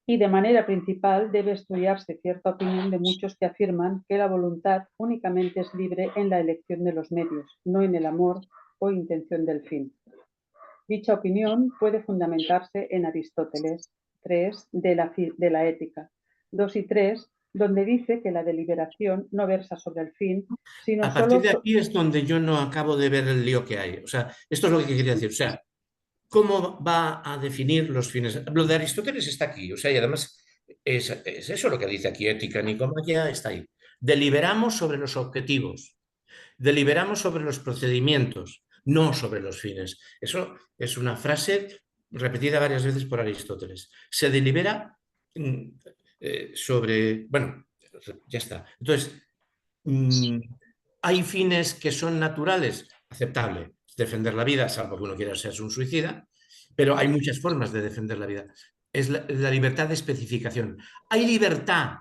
Y de manera principal debe estudiarse cierta opinión de muchos que afirman que la voluntad únicamente es libre en la elección de los medios, no en el amor o intención del fin. Dicha opinión puede fundamentarse en Aristóteles 3 de la Ética, 2 y 3, donde dice que la deliberación no versa sobre el fin, sino A partir solo de aquí es donde yo no acabo de ver el lío que hay. O sea, esto es lo que quería decir. O sea, ¿cómo va a definir los fines? Lo de Aristóteles está aquí. O sea, y además es eso lo que dice aquí, ética, Nicomaquia, está ahí. Deliberamos sobre los objetivos, deliberamos sobre los procedimientos, no sobre los fines. Eso es una frase repetida varias veces por Aristóteles. Se delibera sobre... Bueno, ya está. Entonces, ¿hay fines que son naturales? Aceptable. Defender la vida, salvo que uno quiera ser un suicida, pero hay muchas formas de defender la vida. Es la libertad de especificación. ¿Hay libertad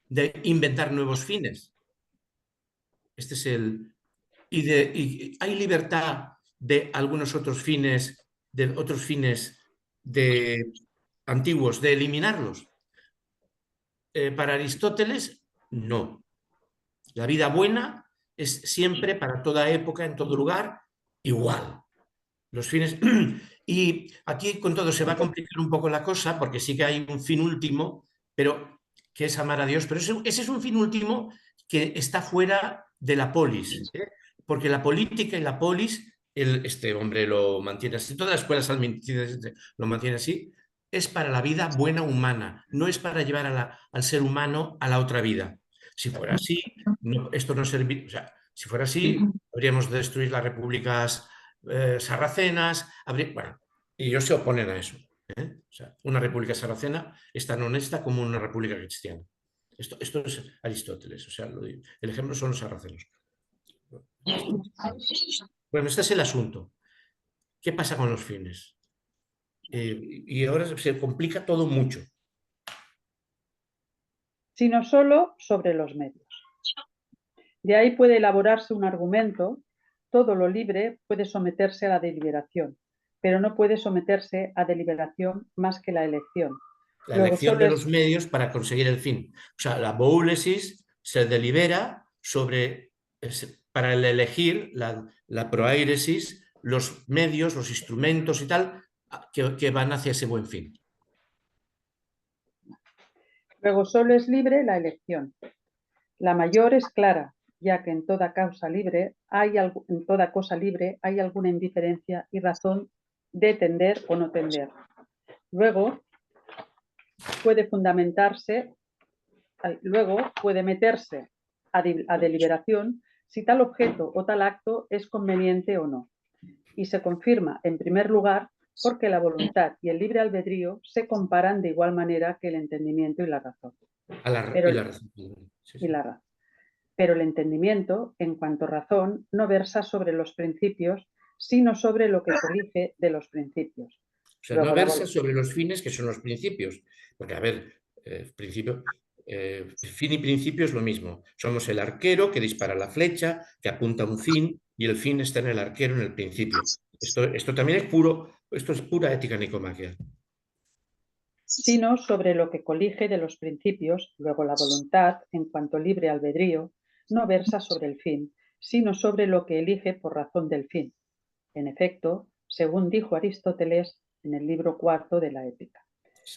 de inventar nuevos fines? Este es el... Y hay libertad de algunos otros fines, de antiguos, de eliminarlos. Para Aristóteles, no. La vida buena es siempre, para toda época, en todo lugar, igual. Los fines. Y aquí con todo se va a complicar un poco la cosa, porque sí que hay un fin último, pero que es amar a Dios. Pero ese es un fin último que está fuera de la polis. Porque la política y la polis, este hombre lo mantiene así, todas las escuelas almentidas lo mantienen así, es para la vida buena humana, no es para llevar al ser humano a la otra vida. Si fuera así, esto no serviría. O sea, si fuera así, habríamos de destruir las repúblicas sarracenas. Bueno, y ellos se oponen a eso. O sea, una república sarracena es tan honesta como una república cristiana. Esto es Aristóteles. O sea, el ejemplo son los sarracenos. Bueno, este es el asunto. ¿Qué pasa con los fines? Y ahora se complica todo mucho. Sino solo sobre los medios. De ahí puede elaborarse un argumento. Todo lo libre puede someterse a la deliberación, pero no puede someterse a deliberación más que la elección. La Luego elección solo de los medios para conseguir el fin. O sea, la boulesis se delibera para elegir la proairesis, los medios, los instrumentos y tal, que van hacia ese buen fin. Luego solo es libre la elección. La mayor es clara, ya que en toda cosa libre hay alguna indiferencia y razón de tender o no tender. Luego puede meterse a deliberación si tal objeto o tal acto es conveniente o no. Y se confirma, en primer lugar, porque la voluntad y el libre albedrío se comparan de igual manera que el entendimiento y la razón. Y la razón. Sí, sí. Pero el entendimiento, en cuanto razón, no versa sobre los principios, sino sobre lo que colige de los principios. O sea, no versa sobre los fines, que son los principios. Porque, a ver, fin y principio es lo mismo. Somos el arquero que dispara la flecha, que apunta a un fin, y el fin está en el arquero, en el principio. Esto también es esto es pura ética nicomaquia. Sino sobre lo que colige de los principios, luego la voluntad, en cuanto libre albedrío, no versa sobre el fin, sino sobre lo que elige por razón del fin. En efecto, según dijo Aristóteles en el libro cuarto de la Ética.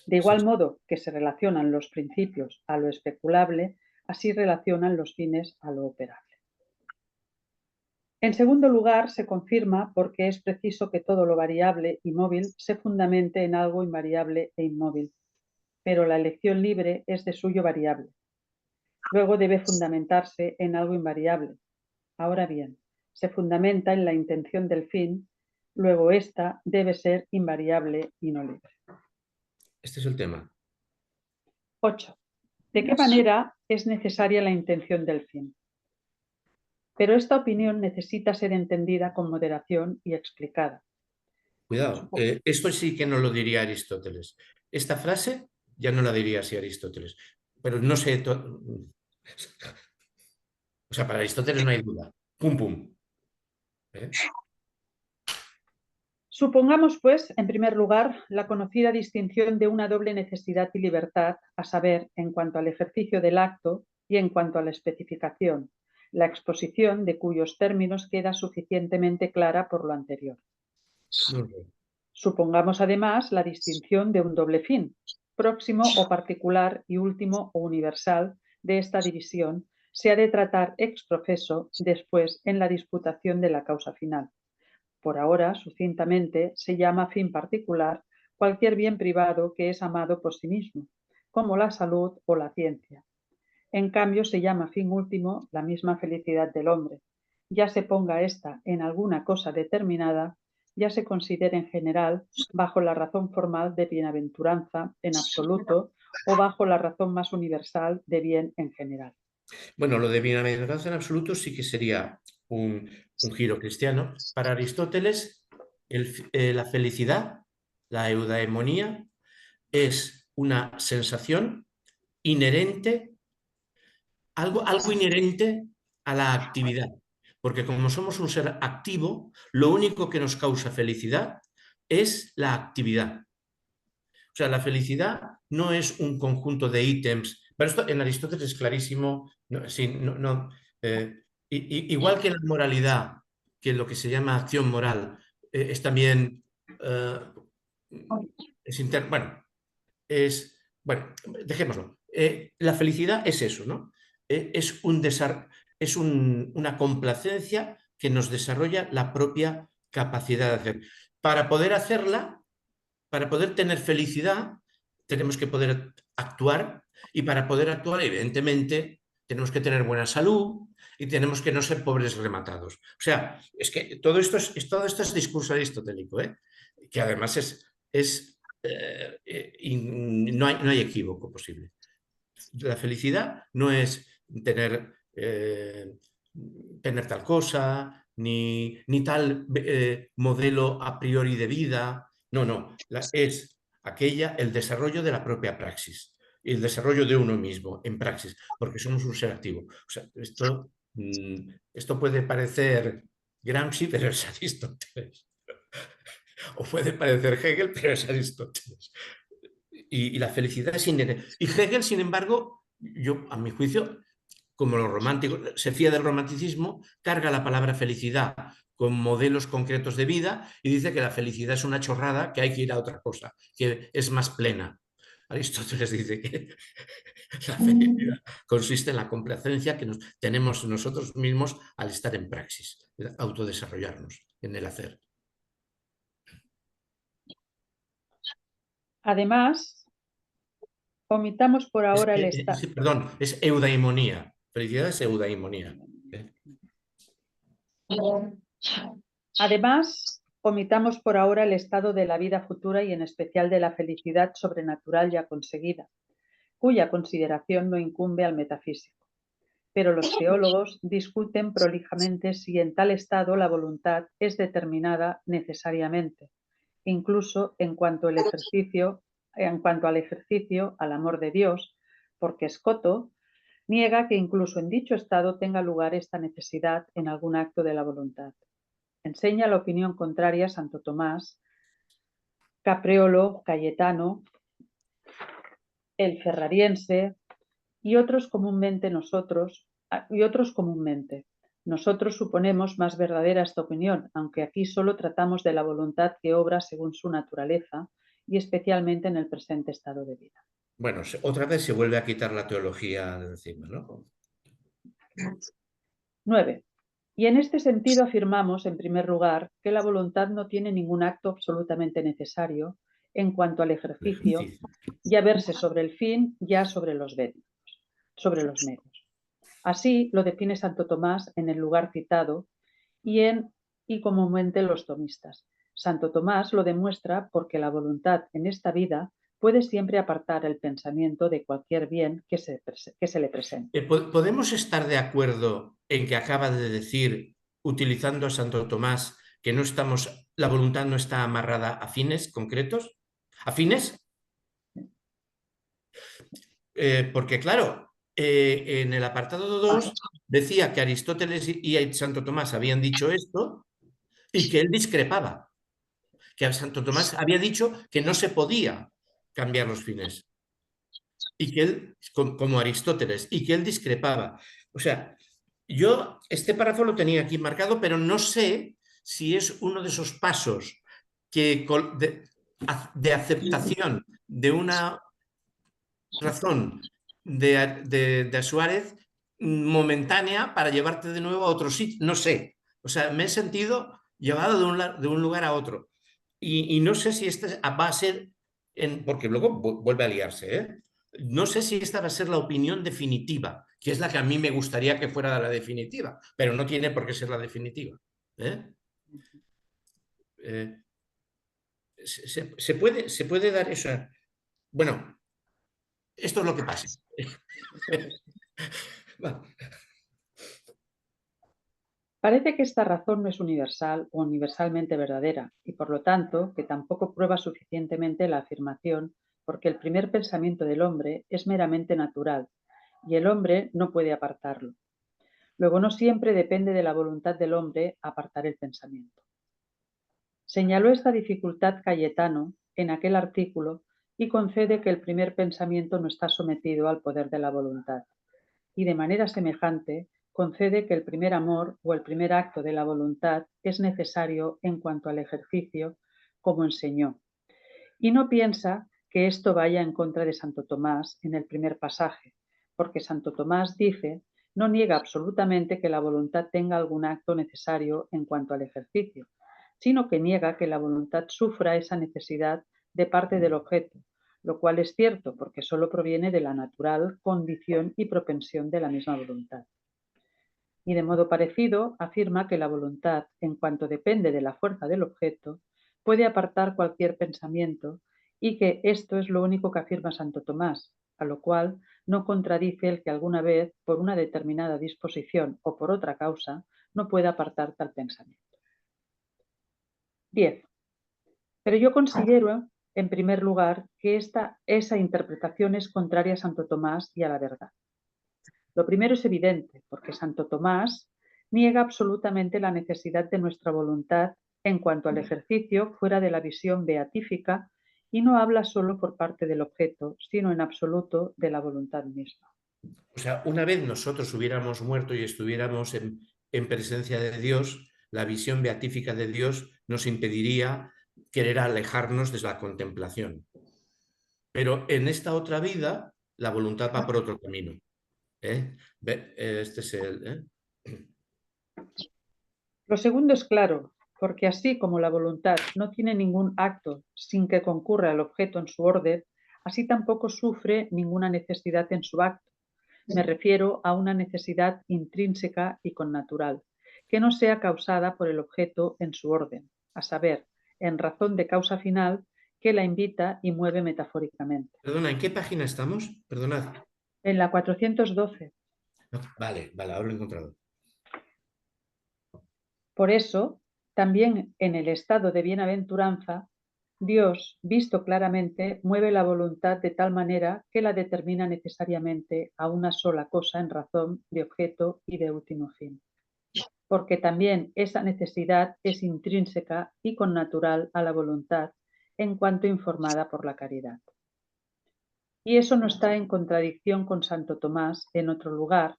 De igual modo que se relacionan los principios a lo especulable, así relacionan los fines a lo operable. En segundo lugar, se confirma porque es preciso que todo lo variable y móvil se fundamente en algo invariable e inmóvil, pero la elección libre es de suyo variable. Luego debe fundamentarse en algo invariable. Ahora bien, se fundamenta en la intención del fin, luego ésta debe ser invariable y no libre. Este es el tema. 8. ¿De qué manera es necesaria la intención del fin? Pero esta opinión necesita ser entendida con moderación y explicada. Cuidado, esto sí que no lo diría Aristóteles. Esta frase ya no la diría así Aristóteles, pero no sé. O sea, para Aristóteles no hay duda. Pum, pum. Supongamos, pues, en primer lugar, la conocida distinción de una doble necesidad y libertad, a saber, en cuanto al ejercicio del acto y en cuanto a la especificación, la exposición de cuyos términos queda suficientemente clara por lo anterior. Supongamos además la distinción de un doble fin, próximo o particular y último o universal. De esta división se ha de tratar ex professo después en la disputación de la causa final. Por ahora, sucintamente, se llama fin particular cualquier bien privado que es amado por sí mismo, como la salud o la ciencia. En cambio, se llama fin último la misma felicidad del hombre. Ya se ponga esta en alguna cosa determinada, ya se considere en general bajo la razón formal de bienaventuranza en absoluto o bajo la razón más universal de bien en general. Bueno, lo de bienaventuranza en absoluto sí que sería un giro cristiano. Para Aristóteles, la felicidad, la eudaimonía, es una sensación inherente, algo inherente a la actividad. Porque como somos un ser activo, lo único que nos causa felicidad es la actividad. O sea, la felicidad no es un conjunto de ítems. Pero esto en Aristóteles es clarísimo. Igual que la moralidad, que lo que se llama acción moral, es también... bueno, dejémoslo. La felicidad es eso, ¿no? Es una complacencia que nos desarrolla la propia capacidad de hacer. Para poder hacerla, para poder tener felicidad, tenemos que poder actuar, y para poder actuar, evidentemente, tenemos que tener buena salud y tenemos que no ser pobres rematados. O sea, es que todo esto es discurso aristotélico, que además no hay equívoco posible. La felicidad no es tener tal cosa, ni tal modelo a priori de vida. No, es el desarrollo de la propia praxis, y el desarrollo de uno mismo en praxis, porque somos un ser activo. O sea, esto puede parecer Gramsci, pero es Aristóteles. O puede parecer Hegel, pero es Aristóteles. Y la felicidad es inherente. Y Hegel, sin embargo, a mi juicio, como los románticos, se fía del romanticismo, carga la palabra felicidad con modelos concretos de vida y dice que la felicidad es una chorrada, que hay que ir a otra cosa, que es más plena. Aristóteles dice que la felicidad consiste en la complacencia que tenemos nosotros mismos al estar en praxis, autodesarrollarnos en el hacer. Además, omitamos por ahora el estado. Perdón, es eudaimonía. Felicidad es eudaimonía. Además, Omitamos por ahora el estado de la vida futura y en especial de la felicidad sobrenatural ya conseguida, cuya consideración no incumbe al metafísico. Pero los teólogos discuten prolijamente si en tal estado la voluntad es determinada necesariamente, incluso en cuanto al ejercicio al amor de Dios, porque Scotto niega que incluso en dicho estado tenga lugar esta necesidad en algún acto de la voluntad. Enseña la opinión contraria Santo Tomás, Capreolo, Cayetano, el Ferrariense y otros comúnmente. Nosotros suponemos más verdadera esta opinión, aunque aquí solo tratamos de la voluntad que obra según su naturaleza y especialmente en el presente estado de vida. Bueno, otra vez se vuelve a quitar la teología de encima, ¿no? 9. Y en este sentido afirmamos, en primer lugar, que la voluntad no tiene ningún acto absolutamente necesario en cuanto al ejercicio, ya verse sobre el fin, ya sobre los medios. Así lo define Santo Tomás en el lugar citado y comúnmente los tomistas. Santo Tomás lo demuestra porque la voluntad en esta vida puede siempre apartar el pensamiento de cualquier bien que se le presente. ¿Podemos estar de acuerdo en que acaba de decir, utilizando a Santo Tomás, que la voluntad no está amarrada a fines concretos? ¿A fines? Porque claro, en el apartado 2 decía que Aristóteles y Santo Tomás habían dicho esto y que él discrepaba, que Santo Tomás había dicho que no se podía cambiar los fines, y que él, como Aristóteles, y que él discrepaba. O sea, yo este párrafo lo tenía aquí marcado, pero no sé si es uno de esos pasos de aceptación de una razón de Suárez momentánea para llevarte de nuevo a otro sitio. No sé. O sea, me he sentido llevado de un lugar a otro. Y no sé si este va a ser, porque luego vuelve a liarse, ¿eh? No sé si esta va a ser la opinión definitiva, que es la que a mí me gustaría que fuera la definitiva, pero no tiene por qué ser la definitiva. ¿Eh? Se puede dar eso. Bueno, esto es lo que pasa. Parece que esta razón no es universal o universalmente verdadera y por lo tanto que tampoco prueba suficientemente la afirmación porque el primer pensamiento del hombre es meramente natural y el hombre no puede apartarlo. Luego no siempre depende de la voluntad del hombre apartar el pensamiento. Señaló esta dificultad Cayetano en aquel artículo y concede que el primer pensamiento no está sometido al poder de la voluntad y de manera semejante concede que el primer amor o el primer acto de la voluntad es necesario en cuanto al ejercicio, como enseñó. Y no piensa que esto vaya en contra de Santo Tomás en el primer pasaje, porque Santo Tomás dice, no niega absolutamente que la voluntad tenga algún acto necesario en cuanto al ejercicio, sino que niega que la voluntad sufra esa necesidad de parte del objeto, lo cual es cierto porque solo proviene de la natural condición y propensión de la misma voluntad. Y de modo parecido afirma que la voluntad, en cuanto depende de la fuerza del objeto, puede apartar cualquier pensamiento y que esto es lo único que afirma Santo Tomás, a lo cual no contradice el que alguna vez, por una determinada disposición o por otra causa, no pueda apartar tal pensamiento. 10. Pero yo considero, en primer lugar, que esa interpretación es contraria a Santo Tomás y a la verdad. Lo primero es evidente, porque Santo Tomás niega absolutamente la necesidad de nuestra voluntad en cuanto al ejercicio fuera de la visión beatífica y no habla solo por parte del objeto, sino en absoluto de la voluntad misma. O sea, una vez nosotros hubiéramos muerto y estuviéramos en presencia de Dios, la visión beatífica de Dios nos impediría querer alejarnos de la contemplación. Pero en esta otra vida, la voluntad va por otro camino. Este es el... Lo segundo es claro, porque así como la voluntad no tiene ningún acto sin que concurra el objeto en su orden, así tampoco sufre ninguna necesidad en su acto. Me refiero a una necesidad intrínseca y connatural, que no sea causada por el objeto en su orden. a saber, en razón de causa final, que la invita y mueve metafóricamente. Perdona, ¿en qué página estamos? Perdonad. En la 412. Vale, ahora lo he encontrado. Por eso, también en el estado de bienaventuranza, Dios, visto claramente, mueve la voluntad de tal manera que la determina necesariamente a una sola cosa en razón de objeto y de último fin. Porque también esa necesidad es intrínseca y connatural a la voluntad en cuanto informada por la caridad. Y eso no está en contradicción con Santo Tomás en otro lugar,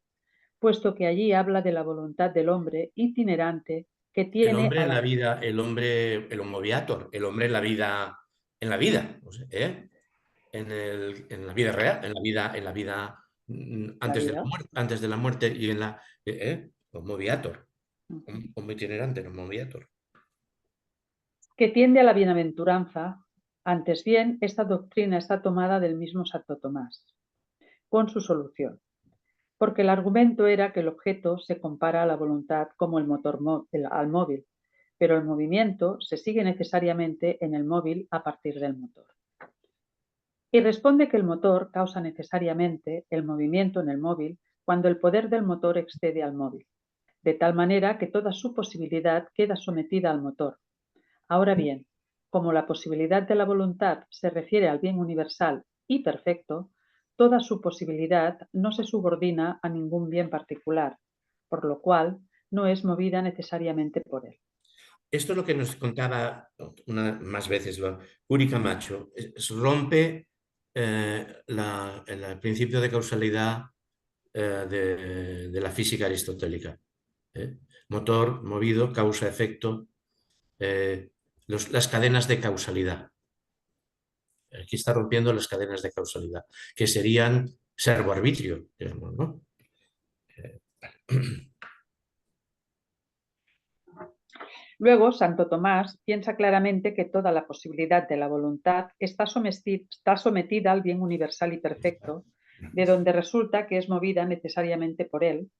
puesto que allí habla de la voluntad del hombre itinerante que El tiene hombre a en la la... vida, el hombre, el homo viator, el hombre en la vida, o sea, ¿eh? En la vida real, en la vida la vida. antes de la muerte y en la homo viator, homo itinerante, homo viator. Que tiende a la bienaventuranza, antes bien, esta doctrina está tomada del mismo Santo Tomás, con su solución, porque el argumento era que el objeto se compara a la voluntad como el motor al móvil, pero el movimiento se sigue necesariamente en el móvil a partir del motor. Y responde que el motor causa necesariamente el movimiento en el móvil cuando el poder del motor excede al móvil, de tal manera que toda su posibilidad queda sometida al motor. Ahora bien, como la posibilidad de la voluntad se refiere al bien universal y perfecto, toda su posibilidad no se subordina a ningún bien particular, por lo cual no es movida necesariamente por él. Esto es lo que nos contaba más veces Uri Camacho. Rompe el principio de causalidad de la física aristotélica. Motor, movido, causa, efecto, las cadenas de causalidad. Aquí está rompiendo las cadenas de causalidad, que serían servo-arbitrio, digamos, ¿no? Luego, Santo Tomás piensa claramente que toda la posibilidad de la voluntad está sometida al bien universal y perfecto, de donde resulta que es movida necesariamente por él.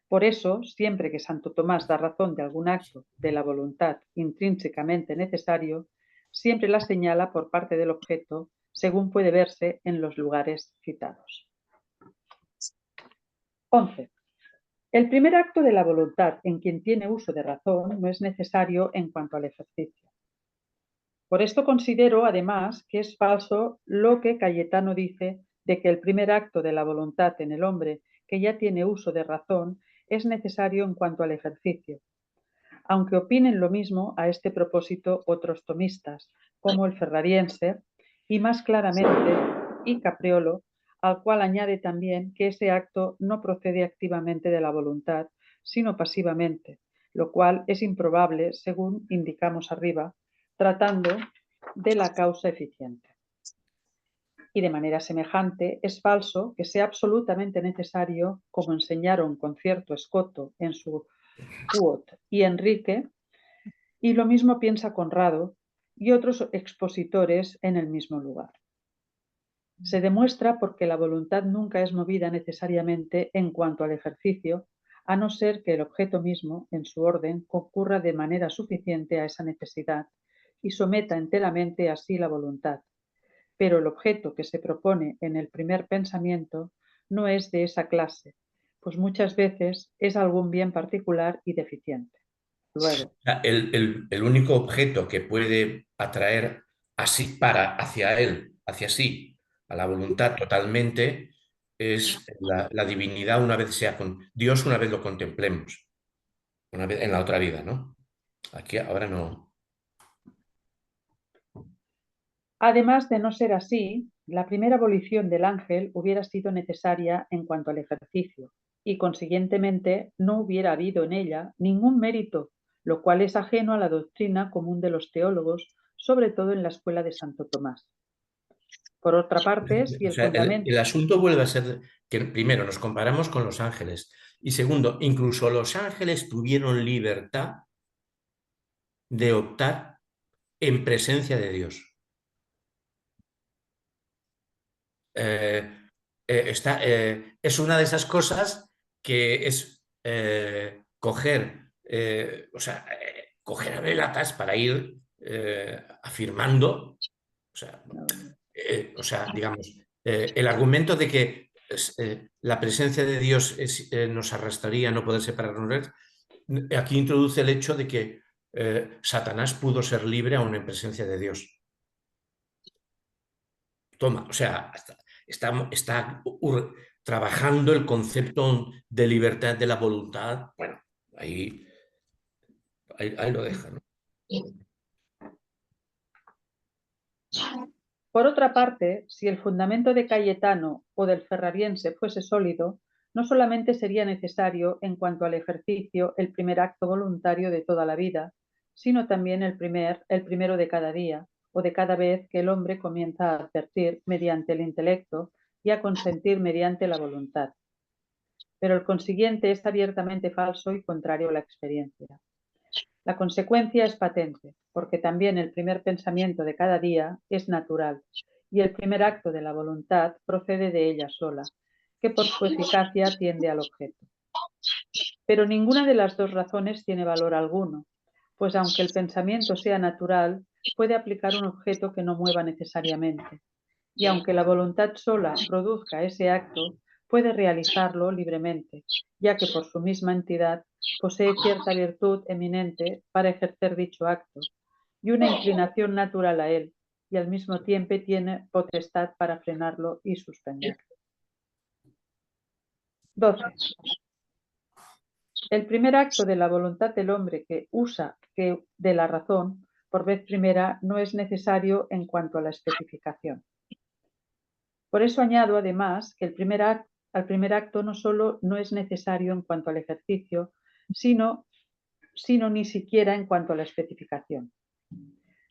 Por eso, siempre que Santo Tomás da razón de algún acto de la voluntad intrínsecamente necesario, siempre la señala por parte del objeto, según puede verse en los lugares citados. 11. El primer acto de la voluntad en quien tiene uso de razón no es necesario en cuanto al ejercicio. Por esto considero, además, que es falso lo que Cayetano dice de que el primer acto de la voluntad en el hombre que ya tiene uso de razón es necesario en cuanto al ejercicio, aunque opinen lo mismo a este propósito otros tomistas, como el ferrariense, y más claramente, y Capriolo, al cual añade también que ese acto no procede activamente de la voluntad, sino pasivamente, lo cual es improbable, según indicamos arriba, tratando de la causa eficiente. Y de manera semejante, es falso que sea absolutamente necesario, como enseñaron con cierto escoto en su Quod y Enrique, y lo mismo piensa Conrado y otros expositores en el mismo lugar. Se demuestra porque la voluntad nunca es movida necesariamente en cuanto al ejercicio, a no ser que el objeto mismo, en su orden, concurra de manera suficiente a esa necesidad y someta enteramente así la voluntad. Pero el objeto que se propone en el primer pensamiento no es de esa clase, pues muchas veces es algún bien particular y deficiente. Luego, El único objeto que puede atraer hacia él, hacia sí, a la voluntad totalmente, es la divinidad una vez sea con Dios, una vez lo contemplemos, una vez en la otra vida, ¿no? Aquí ahora no. además de no ser así, la primera abolición del ángel hubiera sido necesaria en cuanto al ejercicio y consiguientemente no hubiera habido en ella ningún mérito, lo cual es ajeno a la doctrina común de los teólogos, sobre todo en la escuela de Santo Tomás. Por otra parte, si O el sea, el fundamento... asunto vuelve a ser que primero nos comparamos con los ángeles y segundo, incluso los ángeles tuvieron libertad de optar en presencia de Dios. Es una de esas cosas que es coger, o sea, cogerá latas para ir afirmando, digamos, el argumento de que la presencia de Dios nos arrastraría a no poder separarnos. Aquí introduce el hecho de que Satanás pudo ser libre aún en presencia de Dios. Toma, o sea, está trabajando el concepto de libertad de la voluntad. Bueno, ahí lo deja, ¿no? Por otra parte, si el fundamento de Cayetano o del ferrariense fuese sólido, no solamente sería necesario en cuanto al ejercicio el primer acto voluntario de toda la vida, sino también el primero de cada día o de cada vez que el hombre comienza a advertir mediante el intelecto y a consentir mediante la voluntad. Pero el consiguiente es abiertamente falso y contrario a la experiencia. La consecuencia es patente, porque también el primer pensamiento de cada día es natural y el primer acto de la voluntad procede de ella sola, que por su eficacia tiende al objeto. Pero ninguna de las dos razones tiene valor alguno, pues aunque el pensamiento sea natural, puede aplicar un objeto que no mueva necesariamente, y aunque la voluntad sola produzca ese acto, puede realizarlo libremente, ya que por su misma entidad posee cierta virtud eminente para ejercer dicho acto y una inclinación natural a él, y al mismo tiempo tiene potestad para frenarlo y suspenderlo. 12. El primer acto de la voluntad del hombre que usa de la razón, por vez primera, no es necesario en cuanto a la especificación. Por eso añado, además, que al primer acto no solo no es necesario en cuanto al ejercicio, sino ni siquiera en cuanto a la especificación.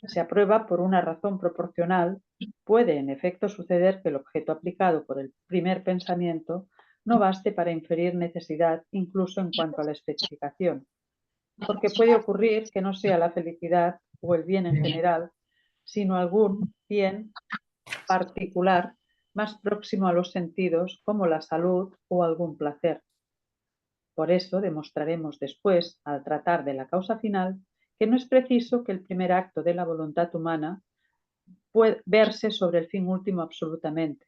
Se aprueba por una razón proporcional, puede en efecto suceder que el objeto aplicado por el primer pensamiento no baste para inferir necesidad incluso en cuanto a la especificación, porque puede ocurrir que no sea la felicidad o el bien en general, sino algún bien particular más próximo a los sentidos como la salud o algún placer. Por eso demostraremos después, al tratar de la causa final, que no es preciso que el primer acto de la voluntad humana pueda verse sobre el fin último absolutamente,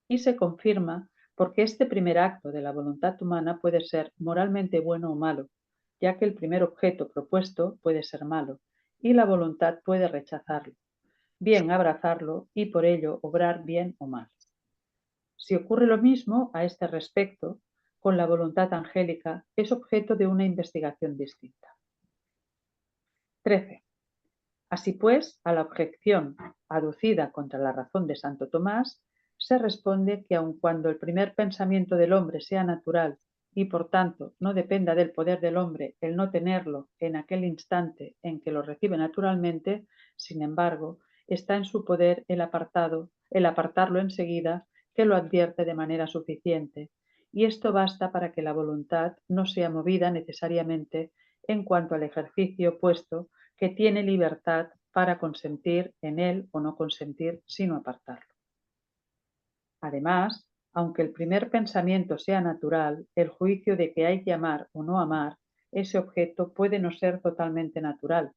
y se confirma porque este primer acto de la voluntad humana puede ser moralmente bueno o malo, ya que el primer objeto propuesto puede ser malo, y la voluntad puede rechazarlo, bien abrazarlo y por ello obrar bien o mal. Si ocurre lo mismo a este respecto, con la voluntad angélica, es objeto de una investigación distinta. 13. Así pues, a la objeción aducida contra la razón de Santo Tomás, se responde que aun cuando el primer pensamiento del hombre sea natural y por tanto no dependa del poder del hombre el no tenerlo en aquel instante en que lo recibe naturalmente, sin embargo, está en su poder el apartarlo enseguida que lo advierte de manera suficiente, y esto basta para que la voluntad no sea movida necesariamente en cuanto al ejercicio, puesto que tiene libertad para consentir en él o no consentir, sino apartarlo. Además, aunque el primer pensamiento sea natural, el juicio de que hay que amar o no amar, ese objeto puede no ser totalmente natural,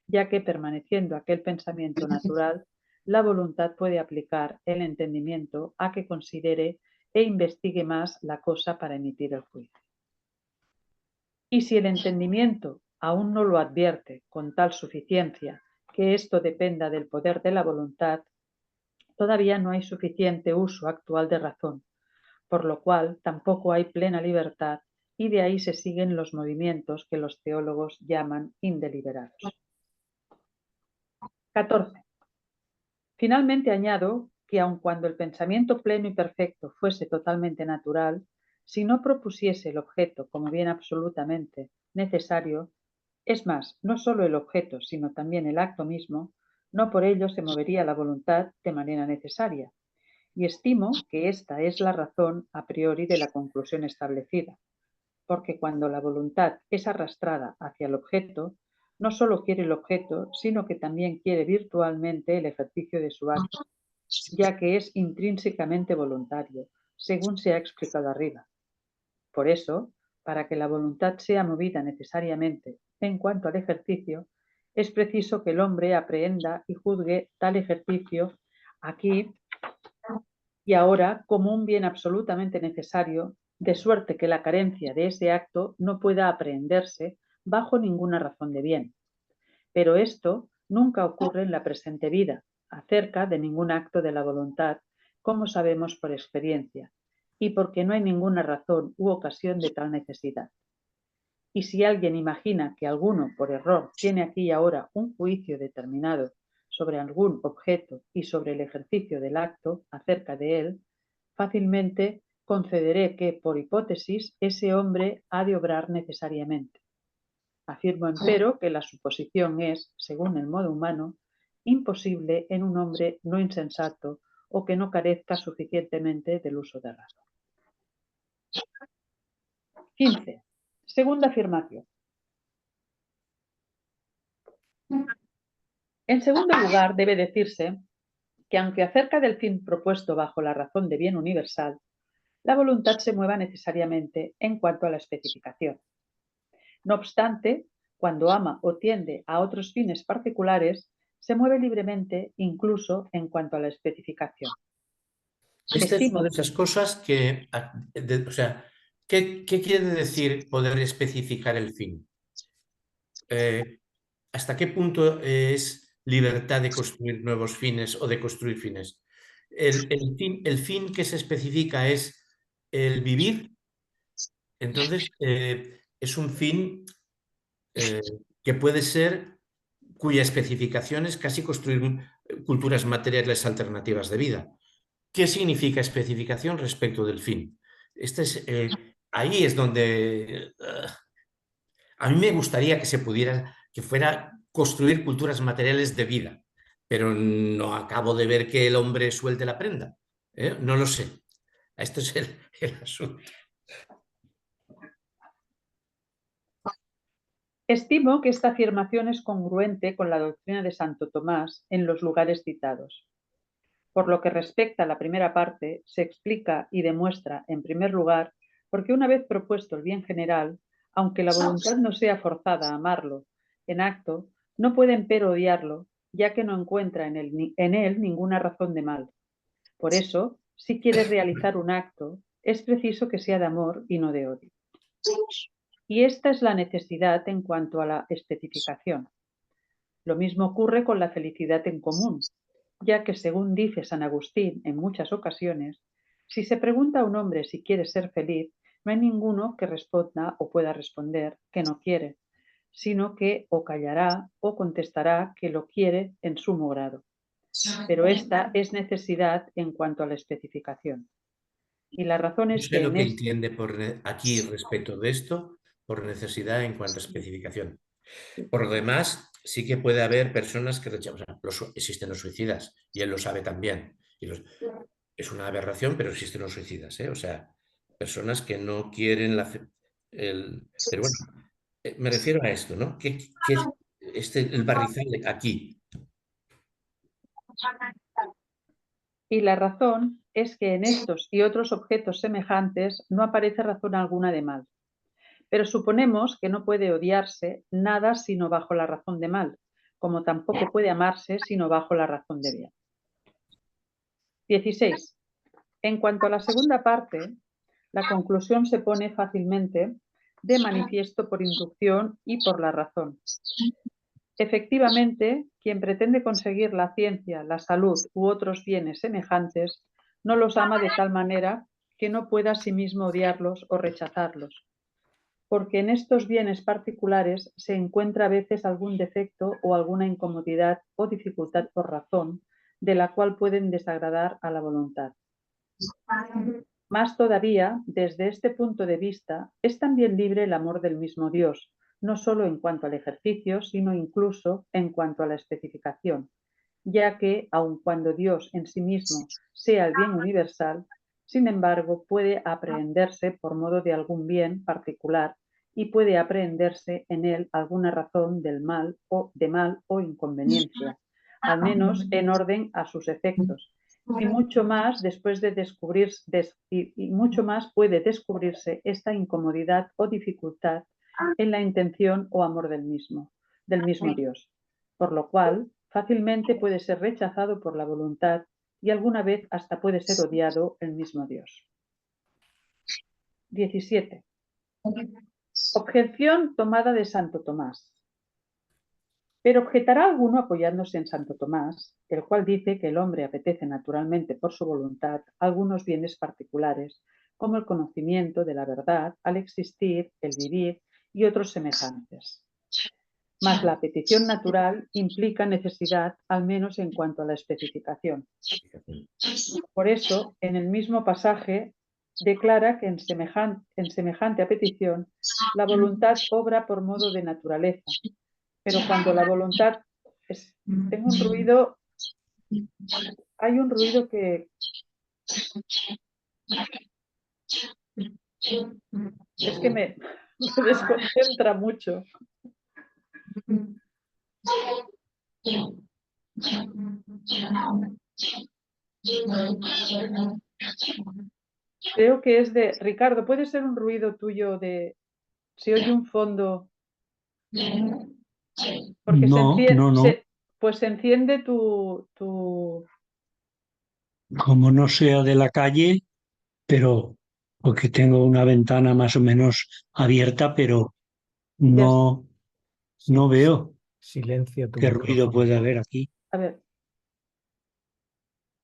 ya que permaneciendo aquel pensamiento natural, la voluntad puede aplicar el entendimiento a que considere e investigue más la cosa para emitir el juicio. Y si el entendimiento aún no lo advierte con tal suficiencia que esto dependa del poder de la voluntad, todavía no hay suficiente uso actual de razón, por lo cual tampoco hay plena libertad y de ahí se siguen los movimientos que los teólogos llaman indeliberados. 14. Finalmente añado que aun cuando el pensamiento pleno y perfecto fuese totalmente natural, si no propusiese el objeto como bien absolutamente necesario, es más, no solo el objeto, sino también el acto mismo, no por ello se movería la voluntad de manera necesaria, y estimo que esta es la razón a priori de la conclusión establecida, porque cuando la voluntad es arrastrada hacia el objeto, no solo quiere el objeto, sino que también quiere virtualmente el ejercicio de su acto, ya que es intrínsecamente voluntario, según se ha explicado arriba. Por eso, para que la voluntad sea movida necesariamente en cuanto al ejercicio, es preciso que el hombre aprehenda y juzgue tal ejercicio aquí y ahora como un bien absolutamente necesario, de suerte que la carencia de ese acto no pueda aprehenderse bajo ninguna razón de bien. Pero esto nunca ocurre en la presente vida, acerca de ningún acto de la voluntad, como sabemos por experiencia, y porque no hay ninguna razón u ocasión de tal necesidad. Y si alguien imagina que alguno, por error, tiene aquí y ahora un juicio determinado sobre algún objeto y sobre el ejercicio del acto acerca de él, fácilmente concederé que, por hipótesis, ese hombre ha de obrar necesariamente. Afirmo, empero, que la suposición es, según el modo humano, imposible en un hombre no insensato o que no carezca suficientemente del uso de razón. 15. Segunda afirmación. En segundo lugar, debe decirse que aunque acerca del fin propuesto bajo la razón de bien universal, la voluntad se mueva necesariamente en cuanto a la especificación. No obstante, cuando ama o tiende a otros fines particulares, se mueve libremente incluso en cuanto a la especificación. Esta es una de esas cosas que, o sea, ¿qué quiere decir poder especificar el fin? ¿Hasta qué punto es libertad de construir nuevos fines o de construir fines? El fin que se especifica es el vivir, entonces es un fin que puede ser, cuya especificación es casi construir culturas materiales alternativas de vida. ¿Qué significa especificación respecto del fin? Ahí es donde a mí me gustaría que se pudiera, que fuera construir culturas materiales de vida, pero no acabo de ver que el hombre suelte la prenda. No lo sé. Esto es el asunto. Estimo que esta afirmación es congruente con la doctrina de Santo Tomás en los lugares citados. Por lo que respecta a la primera parte, se explica y demuestra, en primer lugar, porque una vez propuesto el bien general, aunque la voluntad no sea forzada a amarlo en acto, no puede empero odiarlo, ya que no encuentra en él ninguna razón de mal. Por eso, si quiere realizar un acto, es preciso que sea de amor y no de odio. Y esta es la necesidad en cuanto a la especificación. Lo mismo ocurre con la felicidad en común, ya que, según dice San Agustín en muchas ocasiones, si se pregunta a un hombre si quiere ser feliz, no hay ninguno que responda o pueda responder que no quiere, sino que o callará o contestará que lo quiere en sumo grado. Pero esta es necesidad en cuanto a la especificación. Y la razón No es sé que lo que entiende aquí respecto de esto por necesidad en cuanto a especificación. Por lo demás, sí que puede haber personas que rechazan. O sea, existen los suicidas y él lo sabe también. Es una aberración, pero existen los suicidas. O sea, personas que no quieren pero bueno, me refiero a esto, ¿no? El barrizal aquí. Y la razón es que en estos y otros objetos semejantes no aparece razón alguna de mal. Pero suponemos que no puede odiarse nada sino bajo la razón de mal, como tampoco puede amarse sino bajo la razón de bien. 16. En cuanto a la segunda parte, la conclusión se pone fácilmente de manifiesto por inducción y por la razón. Efectivamente, quien pretende conseguir la ciencia, la salud u otros bienes semejantes, no los ama de tal manera que no pueda a sí mismo odiarlos o rechazarlos, porque en estos bienes particulares se encuentra a veces algún defecto o alguna incomodidad o dificultad por razón, de la cual pueden desagradar a la voluntad. Más todavía, desde este punto de vista, es también libre el amor del mismo Dios, no solo en cuanto al ejercicio, sino incluso en cuanto a la especificación, ya que, aun cuando Dios en sí mismo sea el bien universal, sin embargo, puede aprehenderse por modo de algún bien particular y puede aprehenderse en él alguna razón del mal o inconveniencia, al menos en orden a sus efectos, y mucho más después de descubrir y mucho más puede descubrirse esta incomodidad o dificultad en la intención o amor del mismo Dios, por lo cual fácilmente puede ser rechazado por la voluntad y alguna vez hasta puede ser odiado el mismo Dios. 17. Objeción tomada de Santo Tomás. Pero objetará alguno apoyándose en Santo Tomás, el cual dice que el hombre apetece naturalmente por su voluntad algunos bienes particulares, como el conocimiento de la verdad, al existir, el vivir y otros semejantes. Mas la petición natural implica necesidad, al menos en cuanto a la especificación. Por eso, en el mismo pasaje, declara que en semejante a petición, la voluntad obra por modo de naturaleza, pero cuando la voluntad... tengo un ruido... Hay un ruido que... Es que me desconcentra mucho. Creo que es de... Ricardo, ¿puede ser un ruido tuyo de... ¿Se oye un fondo? Porque No, no. Pues se enciende tu... Como no sea de la calle, pero porque tengo una ventana más o menos abierta, pero no veo Silencia tu qué ruido micrófono. puede haber aquí. A ver.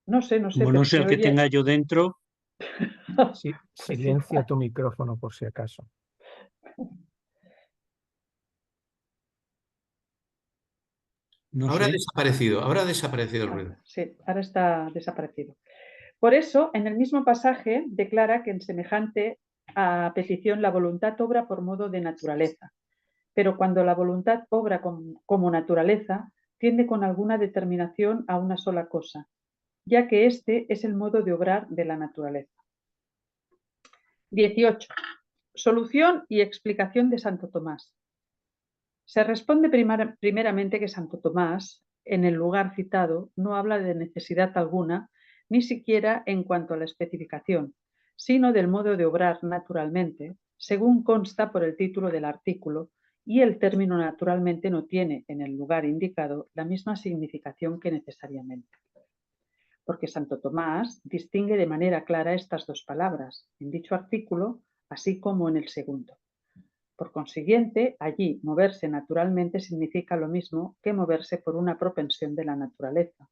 No sé, Como pero no sé se el que oye... tenga yo dentro, Sí, silencia tu micrófono por si acaso. no Ahora sé. ahora ha desaparecido el ruido. Sí, ahora está desaparecido. Por eso, en el mismo pasaje declara que en semejante a petición la voluntad obra por modo de naturaleza, pero cuando la voluntad obra como naturaleza, tiende con alguna determinación a una sola cosa, ya que este es el modo de obrar de la naturaleza. 18. Solución y explicación de Santo Tomás. Se responde primeramente que Santo Tomás, en el lugar citado, no habla de necesidad alguna, ni siquiera en cuanto a la especificación, sino del modo de obrar naturalmente, según consta por el título del artículo, y el término naturalmente no tiene, en el lugar indicado, la misma significación que necesariamente. Porque Santo Tomás distingue de manera clara estas dos palabras, en dicho artículo, así como en el segundo. Por consiguiente, allí moverse naturalmente significa lo mismo que moverse por una propensión de la naturaleza,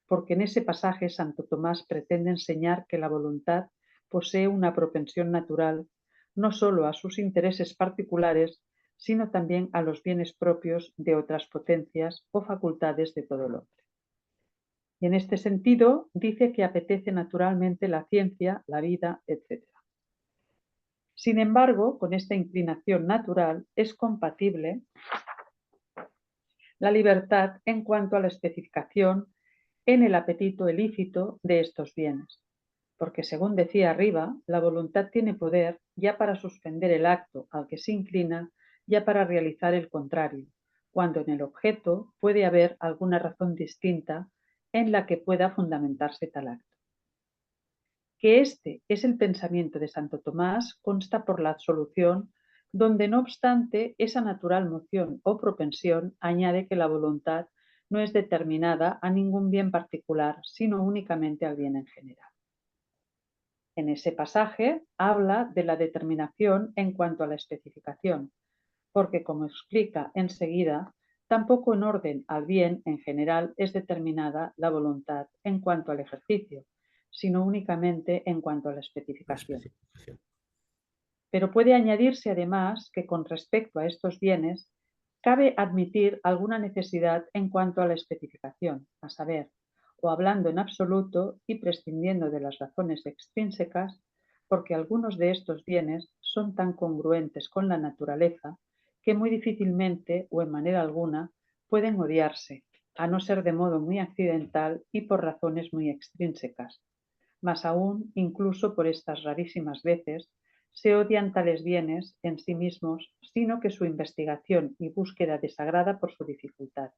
porque en ese pasaje Santo Tomás pretende enseñar que la voluntad posee una propensión natural no solo a sus intereses particulares, sino también a los bienes propios de otras potencias o facultades de todo el hombre. Y en este sentido dice que apetece naturalmente la ciencia, la vida, etc. Sin embargo, con esta inclinación natural es compatible la libertad en cuanto a la especificación en el apetito ilícito de estos bienes, porque según decía arriba, la voluntad tiene poder ya para suspender el acto al que se inclina, ya para realizar el contrario, cuando en el objeto puede haber alguna razón distinta en la que pueda fundamentarse tal acto. Que este es el pensamiento de Santo Tomás consta por la solución, donde no obstante esa natural moción o propensión añade que la voluntad no es determinada a ningún bien particular, sino únicamente al bien en general. En ese pasaje habla de la determinación en cuanto a la especificación, porque como explica enseguida, tampoco en orden al bien en general es determinada la voluntad en cuanto al ejercicio, sino únicamente en cuanto a la especificación. Pero puede añadirse además que con respecto a estos bienes cabe admitir alguna necesidad en cuanto a la especificación, a saber, o hablando en absoluto y prescindiendo de las razones extrínsecas, porque algunos de estos bienes son tan congruentes con la naturaleza que muy difícilmente o en manera alguna pueden odiarse, a no ser de modo muy accidental y por razones muy extrínsecas. Más aún, incluso por estas rarísimas veces, se odian tales bienes en sí mismos, sino que su investigación y búsqueda desagrada por su dificultad,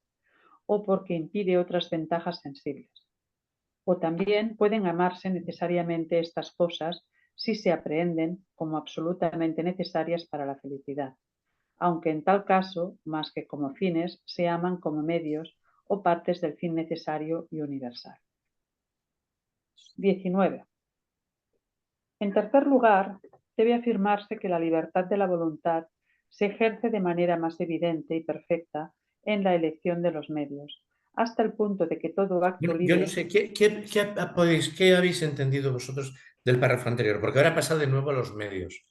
o porque impide otras ventajas sensibles. O también pueden amarse necesariamente estas cosas si se aprehenden como absolutamente necesarias para la felicidad, aunque en tal caso, más que como fines, se aman como medios o partes del fin necesario y universal. 19. En tercer lugar, debe afirmarse que la libertad de la voluntad se ejerce de manera más evidente y perfecta en la elección de los medios, hasta el punto de que todo acto Bueno, yo no libre... sé, ¿qué habéis entendido vosotros del párrafo anterior? Porque ahora pasa de nuevo a los medios.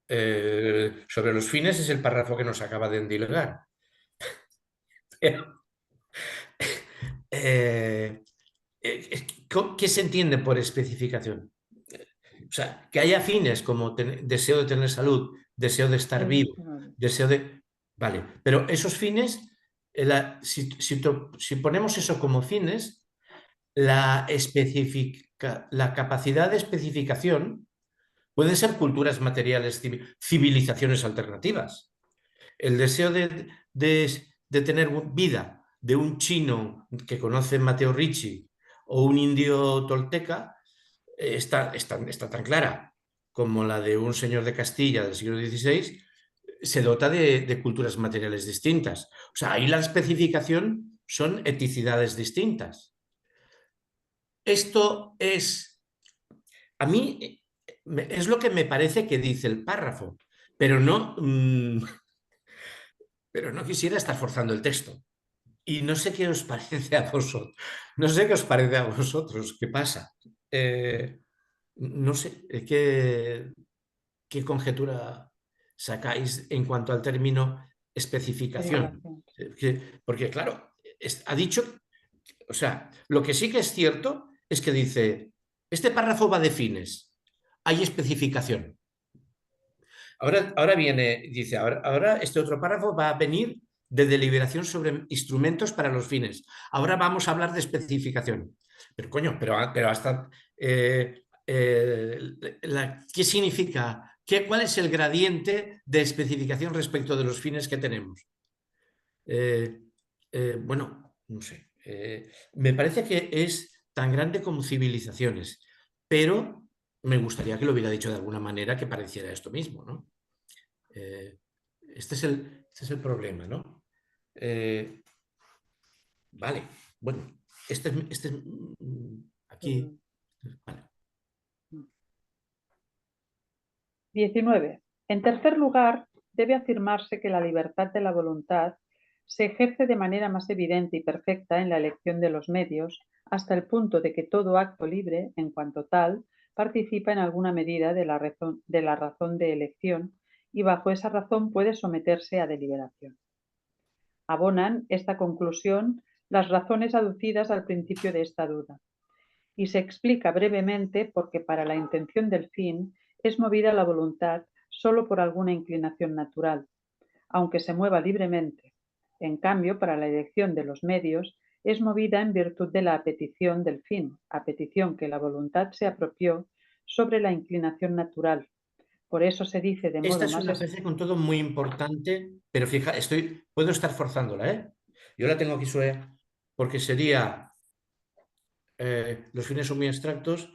Sobre los fines es el párrafo que nos acaba de endilgar. Eh, ¿Qué se entiende por especificación? O sea, que haya fines como deseo de tener salud, deseo de estar vivo, deseo de... Vale, pero esos fines, si ponemos eso como fines, la capacidad de especificación pueden ser culturas materiales, civilizaciones alternativas. El deseo de tener vida de un chino que conoce Matteo Ricci o un indio tolteca está tan clara como la de un señor de Castilla del siglo XVI, se dota de culturas materiales distintas. O sea, ahí la especificación son eticidades distintas. Esto es, a mí, es lo que me parece que dice el párrafo, pero pero no quisiera estar forzando el texto. Y no sé qué os parece a vosotros. No sé qué os parece a vosotros. ¿Qué pasa? No sé qué conjetura sacáis en cuanto al término especificación. Porque, claro, ha dicho, o sea, lo que sí que es cierto es que dice, este párrafo va de fines, hay especificación. Ahora viene, dice, ahora este otro párrafo va a venir de deliberación sobre instrumentos para los fines. Ahora vamos a hablar de especificación. Pero coño, pero hasta... ¿qué significa? ¿Cuál es el gradiente de especificación respecto de los fines que tenemos? Bueno, no sé. Me parece que es tan grande como civilizaciones, pero me gustaría que lo hubiera dicho de alguna manera que pareciera esto mismo, ¿no? Este es el problema, ¿no? Vale, bueno, aquí, vale. 19. En tercer lugar, debe afirmarse que la libertad de la voluntad se ejerce de manera más evidente y perfecta en la elección de los medios, hasta el punto de que todo acto libre, en cuanto tal, participa en alguna medida de la razón de elección y bajo esa razón puede someterse a deliberación. Abonan esta conclusión las razones aducidas al principio de esta duda, y se explica brevemente porque para la intención del fin es movida la voluntad solo por alguna inclinación natural, aunque se mueva libremente. En cambio, para la elección de los medios es movida en virtud de la apetición del fin, apetición que la voluntad se apropió sobre la inclinación natural. Por eso se dice de Esta modo es más... una frase con todo muy importante, pero fija, puedo estar forzándola, ¿eh? Yo la tengo aquí suave, porque sería, los fines son muy abstractos,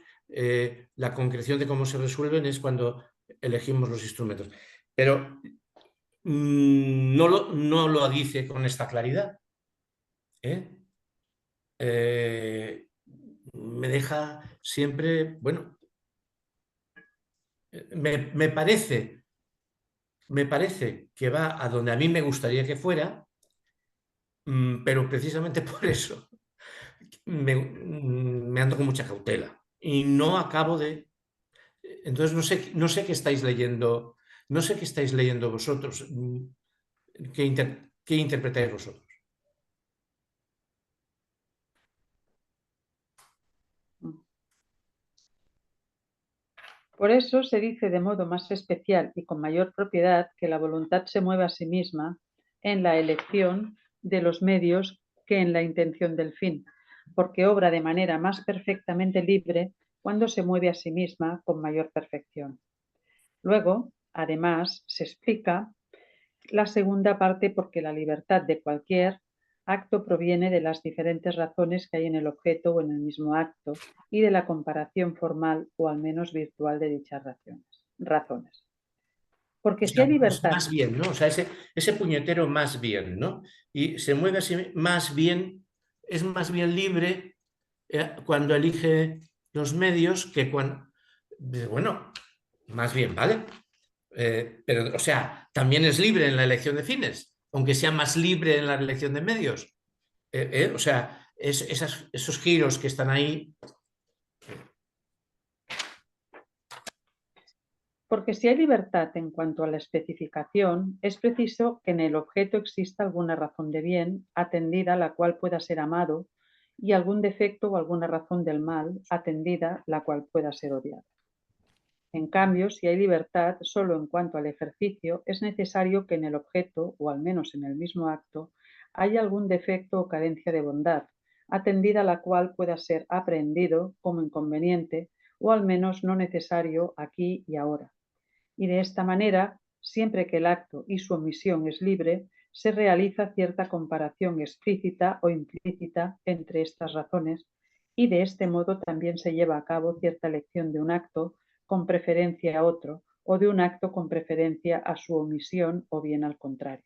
la concreción de cómo se resuelven es cuando elegimos los instrumentos. Pero no lo dice con esta claridad. ¿Eh? Me deja siempre, bueno, me parece que va a donde a mí me gustaría que fuera, pero precisamente por eso me ando con mucha cautela y no acabo de... Entonces no sé qué estáis leyendo, no sé qué estáis leyendo vosotros, qué interpretáis vosotros. Por eso se dice de modo más especial y con mayor propiedad que la voluntad se mueve a sí misma en la elección de los medios que en la intención del fin, porque obra de manera más perfectamente libre cuando se mueve a sí misma con mayor perfección. Luego, además, se explica la segunda parte porque la libertad de cualquier acto proviene de las diferentes razones que hay en el objeto o en el mismo acto y de la comparación formal o al menos virtual de dichas razones. Porque O si sea, hay libertad, más bien, ¿no? O sea, ese puñetero más bien, ¿no? Y se mueve así, más bien, es más bien libre cuando elige los medios que cuando... Bueno, más bien, ¿vale? Pero, o sea, también es libre en la elección de fines, aunque sea más libre en la elección de medios. O sea, esos giros que están ahí. porque si hay libertad en cuanto a la especificación, es preciso que en el objeto exista alguna razón de bien atendida a la cual pueda ser amado y algún defecto o alguna razón del mal atendida la cual pueda ser odiada. En cambio, si hay libertad solo en cuanto al ejercicio, es necesario que en el objeto, o al menos en el mismo acto, haya algún defecto o carencia de bondad, atendida a la cual pueda ser aprehendido como inconveniente o al menos no necesario aquí y ahora. Y de esta manera, siempre que el acto y su omisión es libre, se realiza cierta comparación explícita o implícita entre estas razones y de este modo también se lleva a cabo cierta elección de un acto con preferencia a otro o de un acto con preferencia a su omisión o bien al contrario.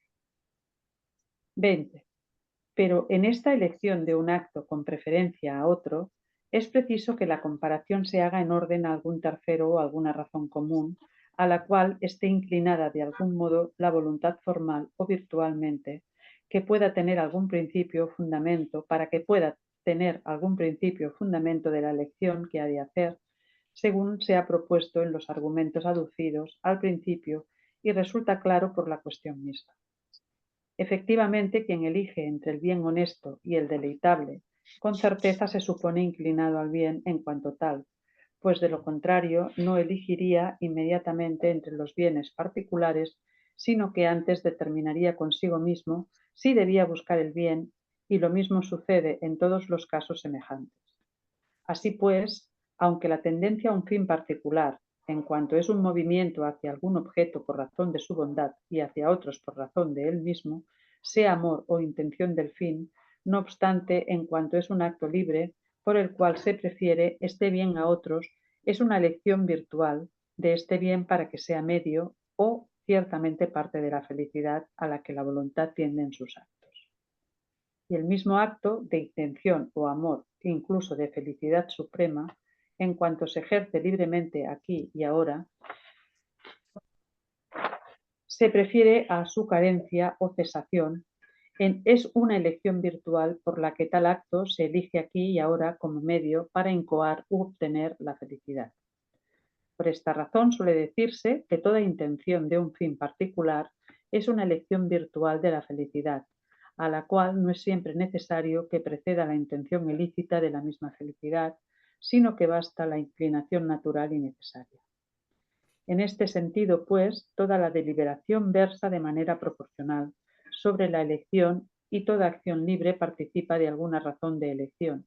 20. Pero en esta elección de un acto con preferencia a otro, es preciso que la comparación se haga en orden a algún tercero o alguna razón común, a la cual esté inclinada de algún modo la voluntad formal o virtualmente, que pueda tener algún principio o fundamento, para que pueda tener algún principio o fundamento de la elección que ha de hacer, según se ha propuesto en los argumentos aducidos al principio y resulta claro por la cuestión misma. Efectivamente, quien elige entre el bien honesto y el deleitable, con certeza se supone inclinado al bien en cuanto tal, pues de lo contrario no elegiría inmediatamente entre los bienes particulares, sino que antes determinaría consigo mismo si debía buscar el bien, y lo mismo sucede en todos los casos semejantes. Así pues, aunque la tendencia a un fin particular, en cuanto es un movimiento hacia algún objeto por razón de su bondad y hacia otros por razón de él mismo, sea amor o intención del fin, no obstante, en cuanto es un acto libre por el cual se prefiere este bien a otros, es una elección virtual de este bien para que sea medio o ciertamente parte de la felicidad a la que la voluntad tiende en sus actos. Y el mismo acto de intención o amor, incluso de felicidad suprema, en cuanto se ejerce libremente aquí y ahora, se prefiere a su carencia o cesación, es una elección virtual por la que tal acto se elige aquí y ahora como medio para incoar u obtener la felicidad. Por esta razón suele decirse que toda intención de un fin particular es una elección virtual de la felicidad, a la cual no es siempre necesario que preceda la intención ilícita de la misma felicidad, sino que basta la inclinación natural y necesaria. En este sentido, pues, toda la deliberación versa de manera proporcional sobre la elección y toda acción libre participa de alguna razón de elección,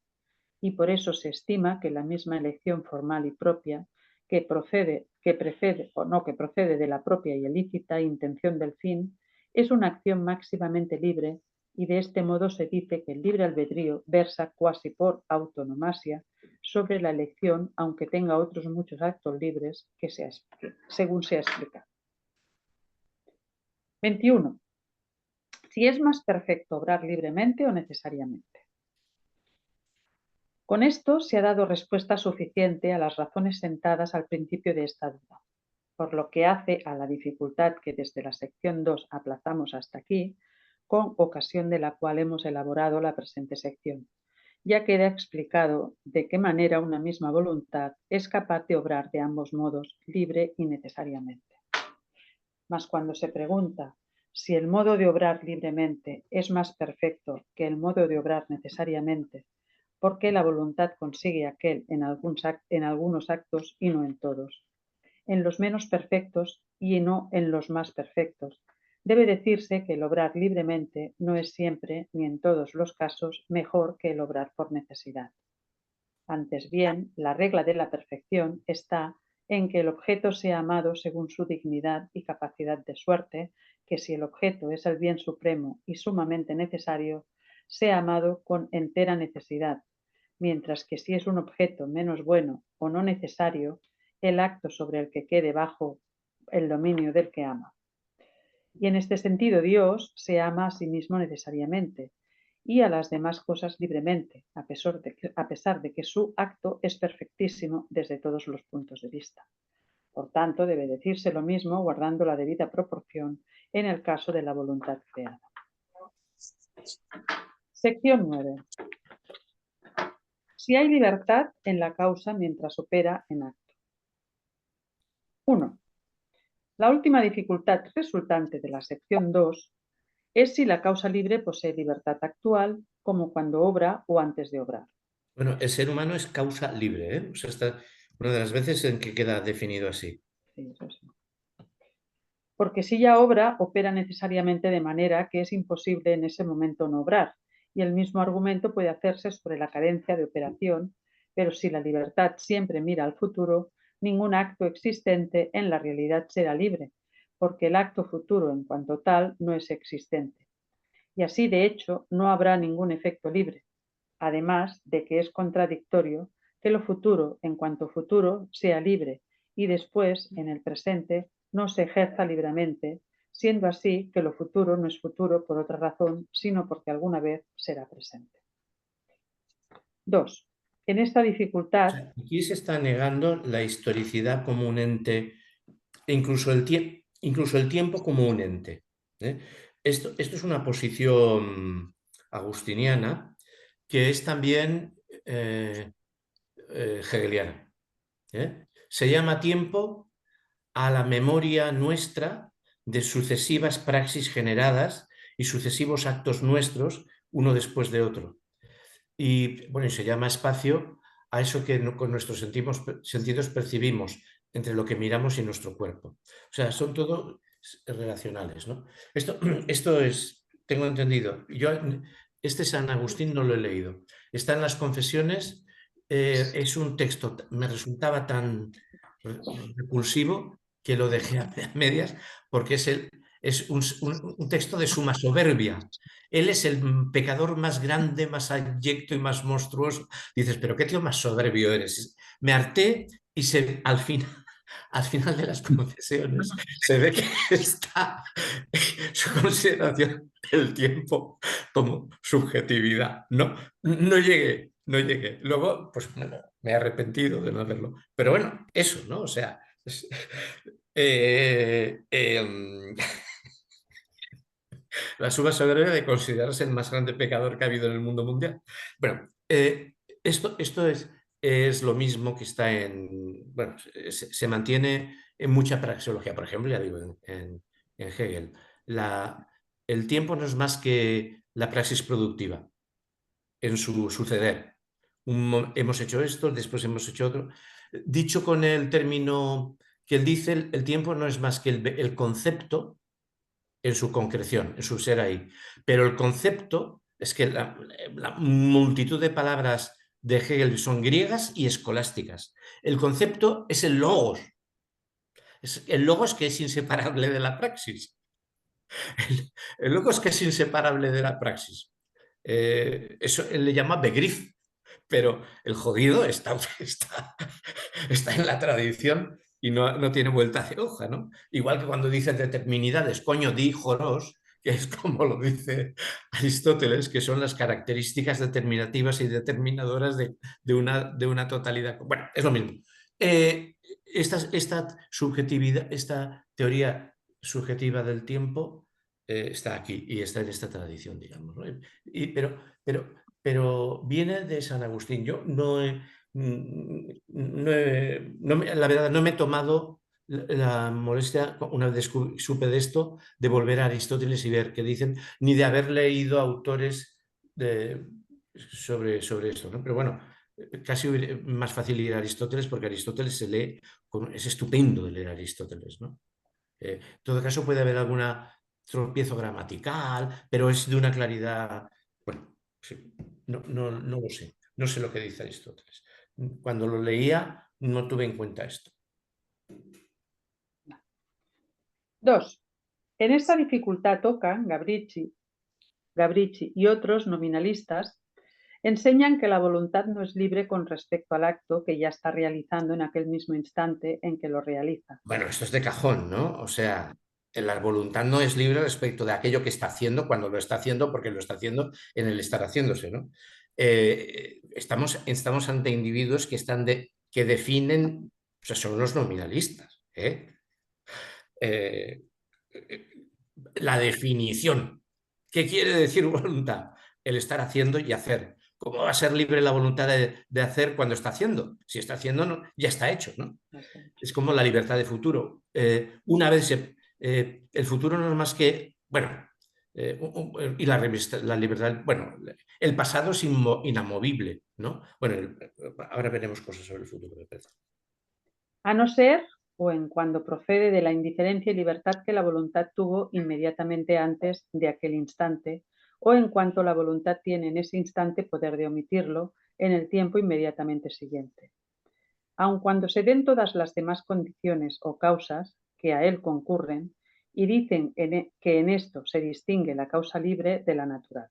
y por eso se estima que la misma elección formal y propia, que procede de la propia y ilícita intención del fin, es una acción máximamente libre, y de este modo se dice que el libre albedrío versa cuasi por autonomasia sobre la elección, aunque tenga otros muchos actos libres según se ha explicado. 21. Si es más perfecto obrar libremente o necesariamente. Con esto se ha dado respuesta suficiente a las razones sentadas al principio de esta duda. Por lo que hace a la dificultad que desde la sección 2 aplazamos hasta aquí, con ocasión de la cual hemos elaborado la presente sección. Ya queda explicado de qué manera una misma voluntad es capaz de obrar de ambos modos, libre y necesariamente. Mas cuando se pregunta si el modo de obrar libremente es más perfecto que el modo de obrar necesariamente, ¿por qué la voluntad consigue aquel en algunos actos y no en todos? En los menos perfectos y no en los más perfectos. Debe decirse que el obrar libremente no es siempre, ni en todos los casos, mejor que el obrar por necesidad. Antes bien, la regla de la perfección está en que el objeto sea amado según su dignidad y capacidad de suerte, que si el objeto es el bien supremo y sumamente necesario, sea amado con entera necesidad, mientras que si es un objeto menos bueno o no necesario, el acto sobre el que quede bajo el dominio del que ama. Y en este sentido Dios se ama a sí mismo necesariamente y a las demás cosas libremente, a pesar de que su acto es perfectísimo desde todos los puntos de vista. Por tanto, debe decirse lo mismo guardando la debida proporción en el caso de la voluntad creada. Sección 9. Si hay libertad en la causa mientras opera en acto. 1. La última dificultad resultante de la sección 2 es si la causa libre posee libertad actual, como cuando obra o antes de obrar. Bueno, el ser humano es causa libre, ¿eh? O sea, esta una de las veces en que queda definido así. Sí, eso sí. Porque si ya obra, opera necesariamente de manera que es imposible en ese momento no obrar, y el mismo argumento puede hacerse sobre la carencia de operación, pero si la libertad siempre mira al futuro, ningún acto existente en la realidad será libre, porque el acto futuro en cuanto tal no es existente. Y así, de hecho, no habrá ningún efecto libre, además de que es contradictorio que lo futuro en cuanto futuro sea libre y después, en el presente, no se ejerza libremente, siendo así que lo futuro no es futuro por otra razón, sino porque alguna vez será presente. 2. En esta O dificultad, sea, aquí se está negando la historicidad como un ente, e incluso el tiempo como un ente, ¿eh? Esto es una posición agustiniana que es también hegeliana, ¿eh? Se llama tiempo a la memoria nuestra de sucesivas praxis generadas y sucesivos actos nuestros, uno después de otro. Y bueno, y se llama espacio a eso que con nuestros sentidos percibimos entre lo que miramos y nuestro cuerpo. O sea, son todo relacionales, ¿no? Esto es, tengo entendido, yo este San Agustín no lo he leído. Está en las Confesiones, es un texto, me resultaba tan repulsivo que lo dejé a medias porque es un texto de suma soberbia. Él es el pecador más grande, más abyecto y más monstruoso. Dices, pero qué tío más soberbio eres. Me harté y al final de las confesiones se ve que está su consideración del tiempo como subjetividad. No llegué, no llegué. Luego, pues bueno, me he arrepentido de no haberlo. Pero bueno, eso, ¿no? O sea, eh, eh, la suma soberbia de considerarse el más grande pecador que ha habido en el mundo mundial. Bueno, esto es lo mismo que está bueno, se mantiene en mucha praxeología. Por ejemplo, ya digo, en Hegel, el tiempo no es más que la praxis productiva en su suceder. Hemos hecho esto, después hemos hecho otro. Dicho con el término que él dice, el tiempo no es más que el concepto en su concreción, en su ser ahí. Pero el concepto es que la multitud de palabras de Hegel son griegas y escolásticas. El concepto es el logos. Es el logos que es inseparable de la praxis. El logos que es inseparable de la praxis. Eso él le llama Begriff, pero el jodido está en la tradición y no tiene vuelta de hoja, ¿no? Igual que cuando dice determinidades, coño, di joros, que es como lo dice Aristóteles, que son las características determinativas y determinadoras de una totalidad. Bueno, es lo mismo. Esta subjetividad, esta teoría subjetiva del tiempo está aquí y está en esta tradición, digamos, ¿no? Pero viene de San Agustín. Yo la verdad, no me he tomado la molestia, una vez supe de esto, de volver a Aristóteles y ver qué dicen, ni de haber leído autores sobre esto, ¿no? Pero bueno, casi más fácil leer a Aristóteles porque Aristóteles se lee, es estupendo de leer a Aristóteles, ¿no? En todo caso puede haber alguna tropiezo gramatical, pero es de una claridad, bueno, sí, no lo sé, no sé lo que dice Aristóteles. Cuando lo leía no tuve en cuenta esto. 2. En esta dificultad tocan Gavrici y otros nominalistas enseñan que la voluntad no es libre con respecto al acto que ya está realizando en aquel mismo instante en que lo realiza. Bueno, esto es de cajón, ¿no? O sea, la voluntad no es libre respecto de aquello que está haciendo cuando lo está haciendo, porque lo está haciendo en el estar haciéndose, ¿no? Estamos ante individuos que definen, o sea, son unos nominalistas, ¿eh? Eh, la definición. ¿Qué quiere decir voluntad? El estar haciendo y hacer. ¿Cómo va a ser libre la voluntad de hacer cuando está haciendo? Si está haciendo, no, ya está hecho, ¿no? Es como la libertad de futuro. Una vez el futuro no es más que, bueno, y la libertad, bueno, el pasado es inamovible, ¿no? Bueno, ahora veremos cosas sobre el futuro. A no ser o en cuando procede de la indiferencia y libertad que la voluntad tuvo inmediatamente antes de aquel instante, o en cuanto la voluntad tiene en ese instante poder de omitirlo en el tiempo inmediatamente siguiente. Aun cuando se den todas las demás condiciones o causas que a él concurren, y dicen que en esto se distingue la causa libre de la natural.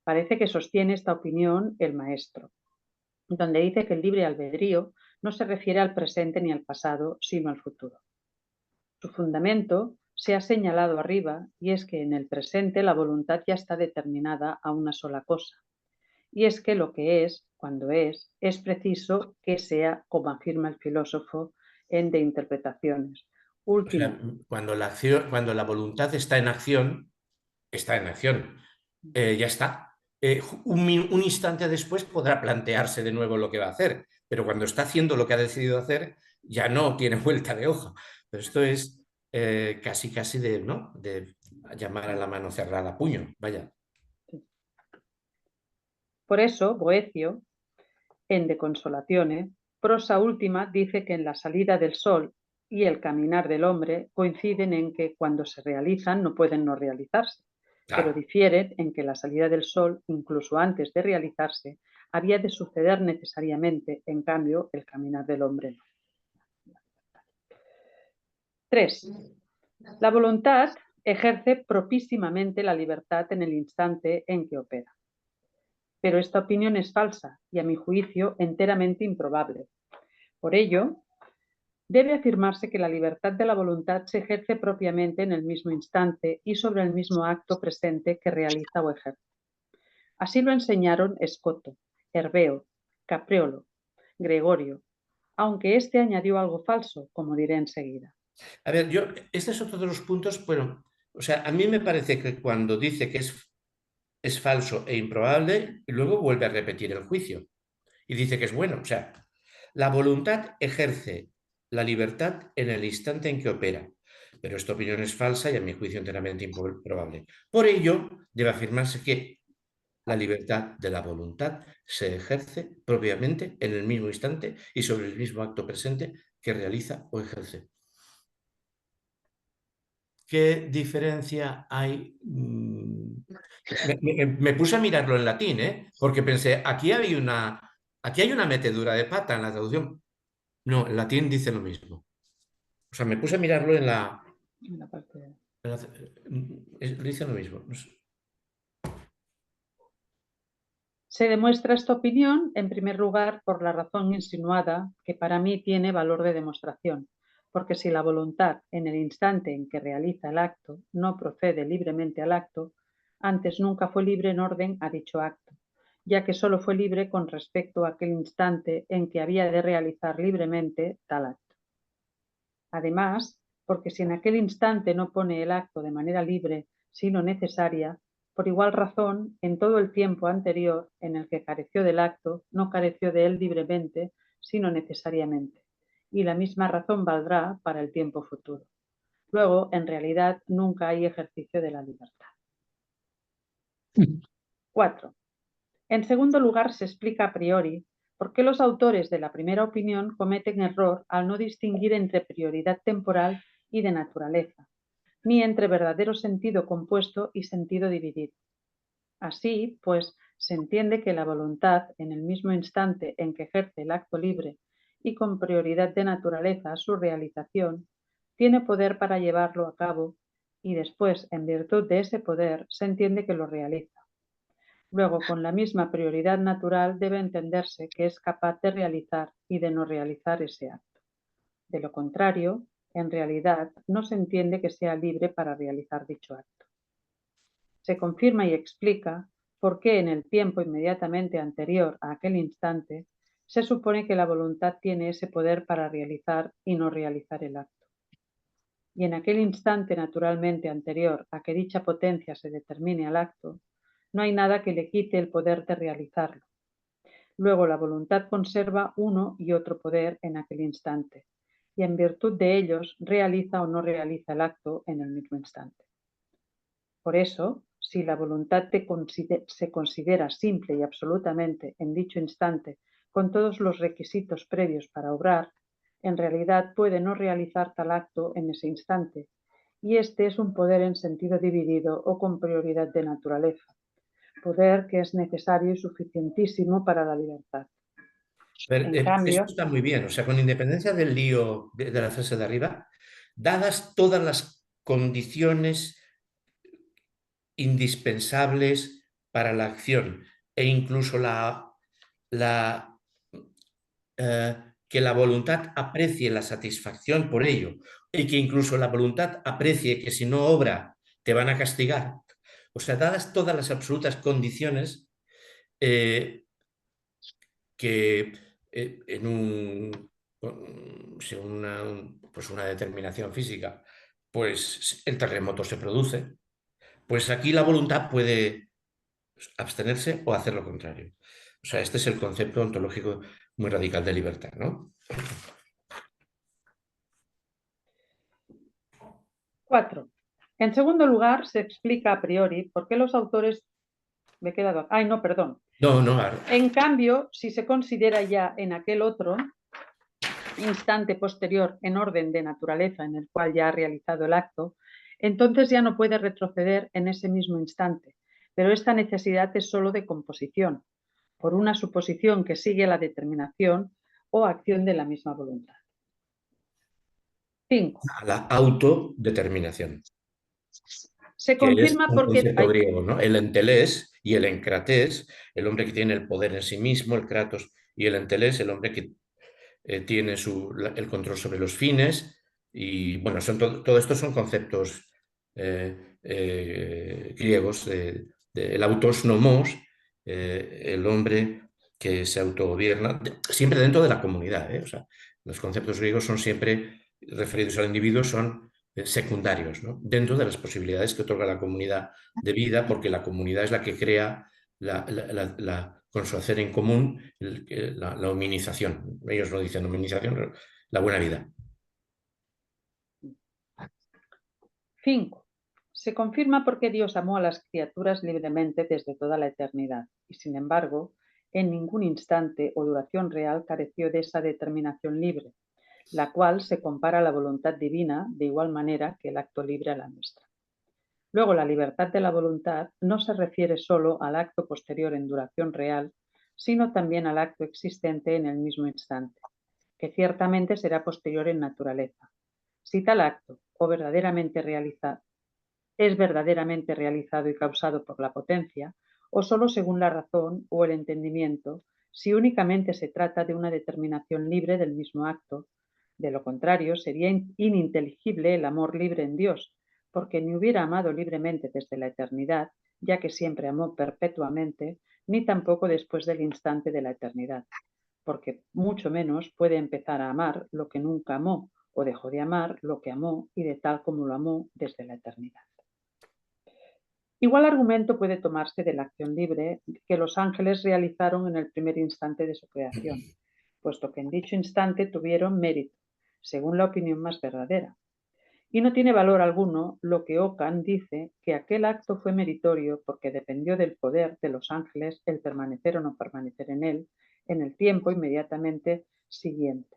Parece que sostiene esta opinión el maestro, donde dice que el libre albedrío no se refiere al presente ni al pasado, sino al futuro. Su fundamento se ha señalado arriba, y es que en el presente la voluntad ya está determinada a una sola cosa, y es que lo que es, cuando es preciso que sea, como afirma el filósofo en De Interpretaciones. O sea, cuando la voluntad está en acción, ya está. Un instante después podrá plantearse de nuevo lo que va a hacer, pero cuando está haciendo lo que ha decidido hacer, ya no tiene vuelta de hoja. Pero esto es casi de, ¿no? De llamar a la mano cerrada puño, vaya. Por eso, Boecio, en De Consolaciones, prosa última, dice que en la salida del sol y el caminar del hombre coinciden en que cuando se realizan no pueden no realizarse, pero difieren en que la salida del sol, incluso antes de realizarse, había de suceder necesariamente, en cambio, el caminar del hombre no. 3. La voluntad ejerce propísimamente la libertad en el instante en que opera. Pero esta opinión es falsa y, a mi juicio, enteramente improbable. Por ello, debe afirmarse que la libertad de la voluntad se ejerce propiamente en el mismo instante y sobre el mismo acto presente que realiza o ejerce. Así lo enseñaron Escoto, Herbeo, Capriolo, Gregorio, aunque éste añadió algo falso, como diré enseguida. A ver, este es otro de los puntos, bueno, o sea, a mí me parece que cuando dice que es falso e improbable, luego vuelve a repetir el juicio y dice que es bueno. O sea, la voluntad ejerce la libertad en el instante en que opera, pero esta opinión es falsa y a mi juicio enteramente improbable. Por ello, debe afirmarse que la libertad de la voluntad se ejerce propiamente en el mismo instante y sobre el mismo acto presente que realiza o ejerce. ¿Qué diferencia hay? Me puse a mirarlo en latín, porque pensé, aquí hay una metedura de pata en la traducción. No, en latín dice lo mismo. O sea, me puse a mirarlo en la... dice lo mismo. No sé. Se demuestra esta opinión, en primer lugar, por la razón insinuada, que para mí tiene valor de demostración, porque si la voluntad, en el instante en que realiza el acto, no procede libremente al acto, antes nunca fue libre en orden a dicho acto, ya que solo fue libre con respecto a aquel instante en que había de realizar libremente tal acto. Además, porque si en aquel instante no pone el acto de manera libre, sino necesaria, por igual razón, en todo el tiempo anterior en el que careció del acto, no careció de él libremente, sino necesariamente. Y la misma razón valdrá para el tiempo futuro. Luego, en realidad, nunca hay ejercicio de la libertad. 4. En segundo lugar, se explica a priori por qué los autores de la primera opinión cometen error al no distinguir entre prioridad temporal y de naturaleza, ni entre verdadero sentido compuesto y sentido dividido. Así, pues, se entiende que la voluntad, en el mismo instante en que ejerce el acto libre y con prioridad de naturaleza a su realización, tiene poder para llevarlo a cabo y después, en virtud de ese poder, se entiende que lo realiza. Luego, con la misma prioridad natural debe entenderse que es capaz de realizar y de no realizar ese acto. De lo contrario, en realidad no se entiende que sea libre para realizar dicho acto. Se confirma y explica por qué en el tiempo inmediatamente anterior a aquel instante se supone que la voluntad tiene ese poder para realizar y no realizar el acto. Y en aquel instante naturalmente anterior a que dicha potencia se determine al acto, no hay nada que le quite el poder de realizarlo. Luego la voluntad conserva uno y otro poder en aquel instante, y en virtud de ellos realiza o no realiza el acto en el mismo instante. Por eso, si la voluntad se considera simple y absolutamente en dicho instante con todos los requisitos previos para obrar, en realidad puede no realizar tal acto en ese instante, y este es un poder en sentido dividido o con prioridad de naturaleza, poder que es necesario y suficientísimo para la libertad. Pero, En cambio, esto está muy bien, o sea, con independencia del lío de la frase de arriba, dadas todas las condiciones indispensables para la acción e incluso que la voluntad aprecie la satisfacción por ello y que incluso la voluntad aprecie que si no obra te van a castigar. O sea, dadas todas las absolutas condiciones que según una determinación física, pues el terremoto se produce, pues aquí la voluntad puede abstenerse o hacer lo contrario. O sea, este es el concepto ontológico muy radical de libertad, ¿no? 4. En segundo lugar, se explica a priori por qué los autores... Me he quedado... Ay, no, perdón. No, no. En cambio, si se considera ya en aquel otro instante posterior en orden de naturaleza en el cual ya ha realizado el acto, entonces ya no puede retroceder en ese mismo instante, pero esta necesidad es sólo de composición, por una suposición que sigue la determinación o acción de la misma voluntad. 5. La autodeterminación. Se Que es confirma un porque... concepto griego, ¿no? El entelés y el encratés, el hombre que tiene el poder en sí mismo, el kratos, y el entelés, el hombre que tiene el control sobre los fines. Y bueno, todo esto son conceptos griegos. El autos nomos, el hombre que se autogobierna, siempre dentro de la comunidad. O sea, los conceptos griegos son siempre referidos al individuo, son secundarios, ¿no? Dentro de las posibilidades que otorga la comunidad de vida, porque la comunidad es la que crea con su hacer en común la hominización. Ellos no dicen hominización, pero la buena vida. 5. Se confirma porque Dios amó a las criaturas libremente desde toda la eternidad y, sin embargo, en ningún instante o duración real careció de esa determinación libre, la cual se compara a la voluntad divina de igual manera que el acto libre a la nuestra. Luego, la libertad de la voluntad no se refiere solo al acto posterior en duración real, sino también al acto existente en el mismo instante, que ciertamente será posterior en naturaleza. Si tal acto es verdaderamente realizado y causado por la potencia, o solo según la razón o el entendimiento, si únicamente se trata de una determinación libre del mismo acto. De lo contrario, sería ininteligible el amor libre en Dios, porque ni hubiera amado libremente desde la eternidad, ya que siempre amó perpetuamente, ni tampoco después del instante de la eternidad, porque mucho menos puede empezar a amar lo que nunca amó, o dejó de amar lo que amó y de tal como lo amó desde la eternidad. Igual argumento puede tomarse de la acción libre que los ángeles realizaron en el primer instante de su creación, puesto que en dicho instante tuvieron mérito, según la opinión más verdadera. Y no tiene valor alguno lo que Ockham dice que aquel acto fue meritorio porque dependió del poder de los ángeles el permanecer o no permanecer en él en el tiempo inmediatamente siguiente,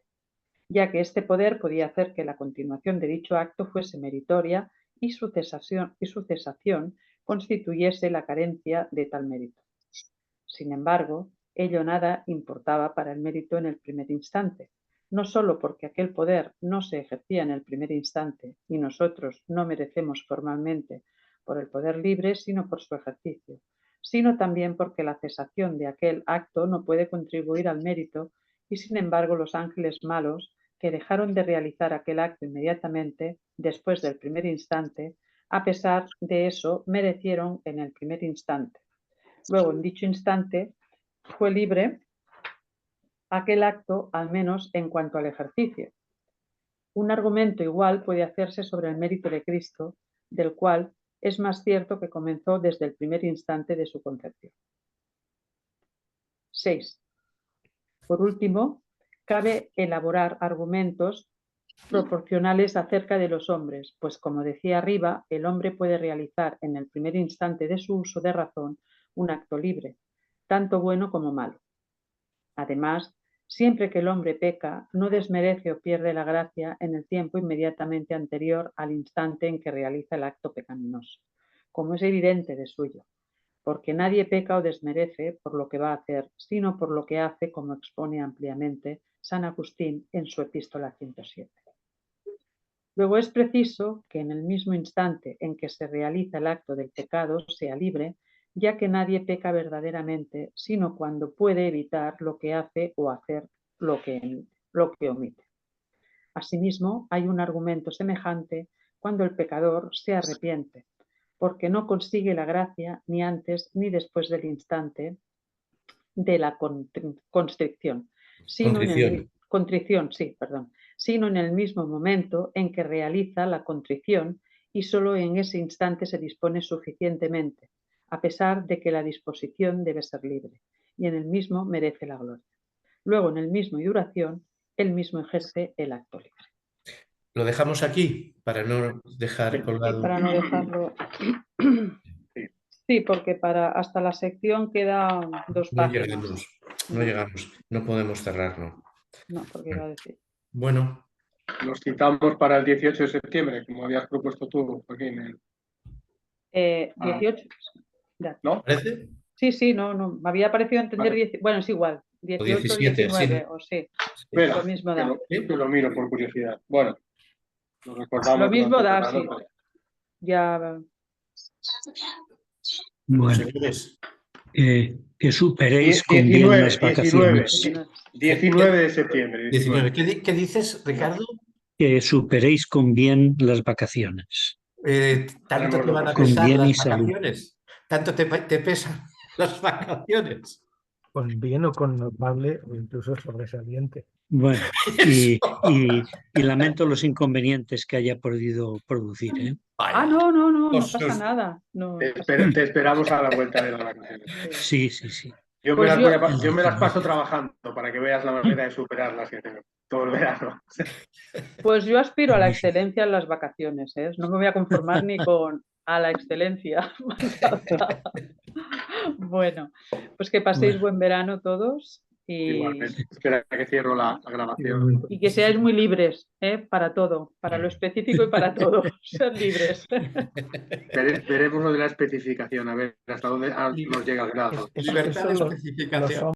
ya que este poder podía hacer que la continuación de dicho acto fuese meritoria y su cesación constituyese la carencia de tal mérito. Sin embargo, ello nada importaba para el mérito en el primer instante, no solo porque aquel poder no se ejercía en el primer instante y nosotros no merecemos formalmente por el poder libre, sino por su ejercicio, sino también porque la cesación de aquel acto no puede contribuir al mérito y, sin embargo, los ángeles malos que dejaron de realizar aquel acto inmediatamente después del primer instante, a pesar de eso, merecieron en el primer instante. Luego, en dicho instante, fue libre aquel acto, al menos en cuanto al ejercicio. Un argumento igual puede hacerse sobre el mérito de Cristo, del cual es más cierto que comenzó desde el primer instante de su concepción. 6. Por último, cabe elaborar argumentos proporcionales acerca de los hombres, pues como decía arriba, el hombre puede realizar en el primer instante de su uso de razón un acto libre, tanto bueno como malo. Además, siempre que el hombre peca, no desmerece o pierde la gracia en el tiempo inmediatamente anterior al instante en que realiza el acto pecaminoso, como es evidente de suyo, porque nadie peca o desmerece por lo que va a hacer, sino por lo que hace, como expone ampliamente San Agustín en su epístola 107. Luego es preciso que en el mismo instante en que se realiza el acto del pecado sea libre, ya que nadie peca verdaderamente, sino cuando puede evitar lo que hace o hacer lo que omite. Asimismo, hay un argumento semejante cuando el pecador se arrepiente, porque no consigue la gracia ni antes ni después del instante de la constricción, sino en el mismo momento en que realiza la contrición, y solo en ese instante se dispone suficientemente, a pesar de que la disposición debe ser libre, y en el mismo merece la gloria. Luego, en el mismo y duración, él mismo ejerce el acto libre. Lo dejamos aquí para no dejar colgado. Para no dejarlo. Sí, porque hasta la sección quedan 2 páginas. No llegamos, no podemos cerrarlo. No, porque iba a decir. Bueno. Nos citamos para el 18 de septiembre, como habías propuesto tú, Joaquín. 18. ¿No? ¿Parece? Sí, no, me había parecido entender. Vale. Bueno, es igual. 18 o 17, 19, sí. o sí. Espera, Lo mismo da. que lo miro por curiosidad. Bueno, nos recordamos. Lo mismo da, durante sí. la noche. Ya. Bueno, Señores, que superéis con bien las 19, vacaciones. 19 de septiembre. 19. ¿Qué dices, Ricardo? Que superéis con bien las vacaciones. ¿Tanto te van a Con pesar bien y las salud. vacaciones? ¿Tanto te pesan las vacaciones? Con bien o con notable o incluso sobresaliente. Bueno, y lamento los inconvenientes que haya podido producir, ¿eh? Ah, no pasa nada. No, Te esperamos a la vuelta de las vacaciones. Sí. Yo Pues me las paso trabajando para que veas la manera de superarlas que tengo todo el verano. Pues yo aspiro a la excelencia en las vacaciones, ¿eh? No me voy a conformar ni con a la excelencia. Bueno, pues que paséis buen verano todos Igualmente. Espera que cierro la grabación. y que seáis muy libres, ¿eh? Para todo, para lo específico y para todo. Ser libres. Veremos lo de la especificación, a ver hasta dónde nos llega el grado. Libertad de Eso especificación.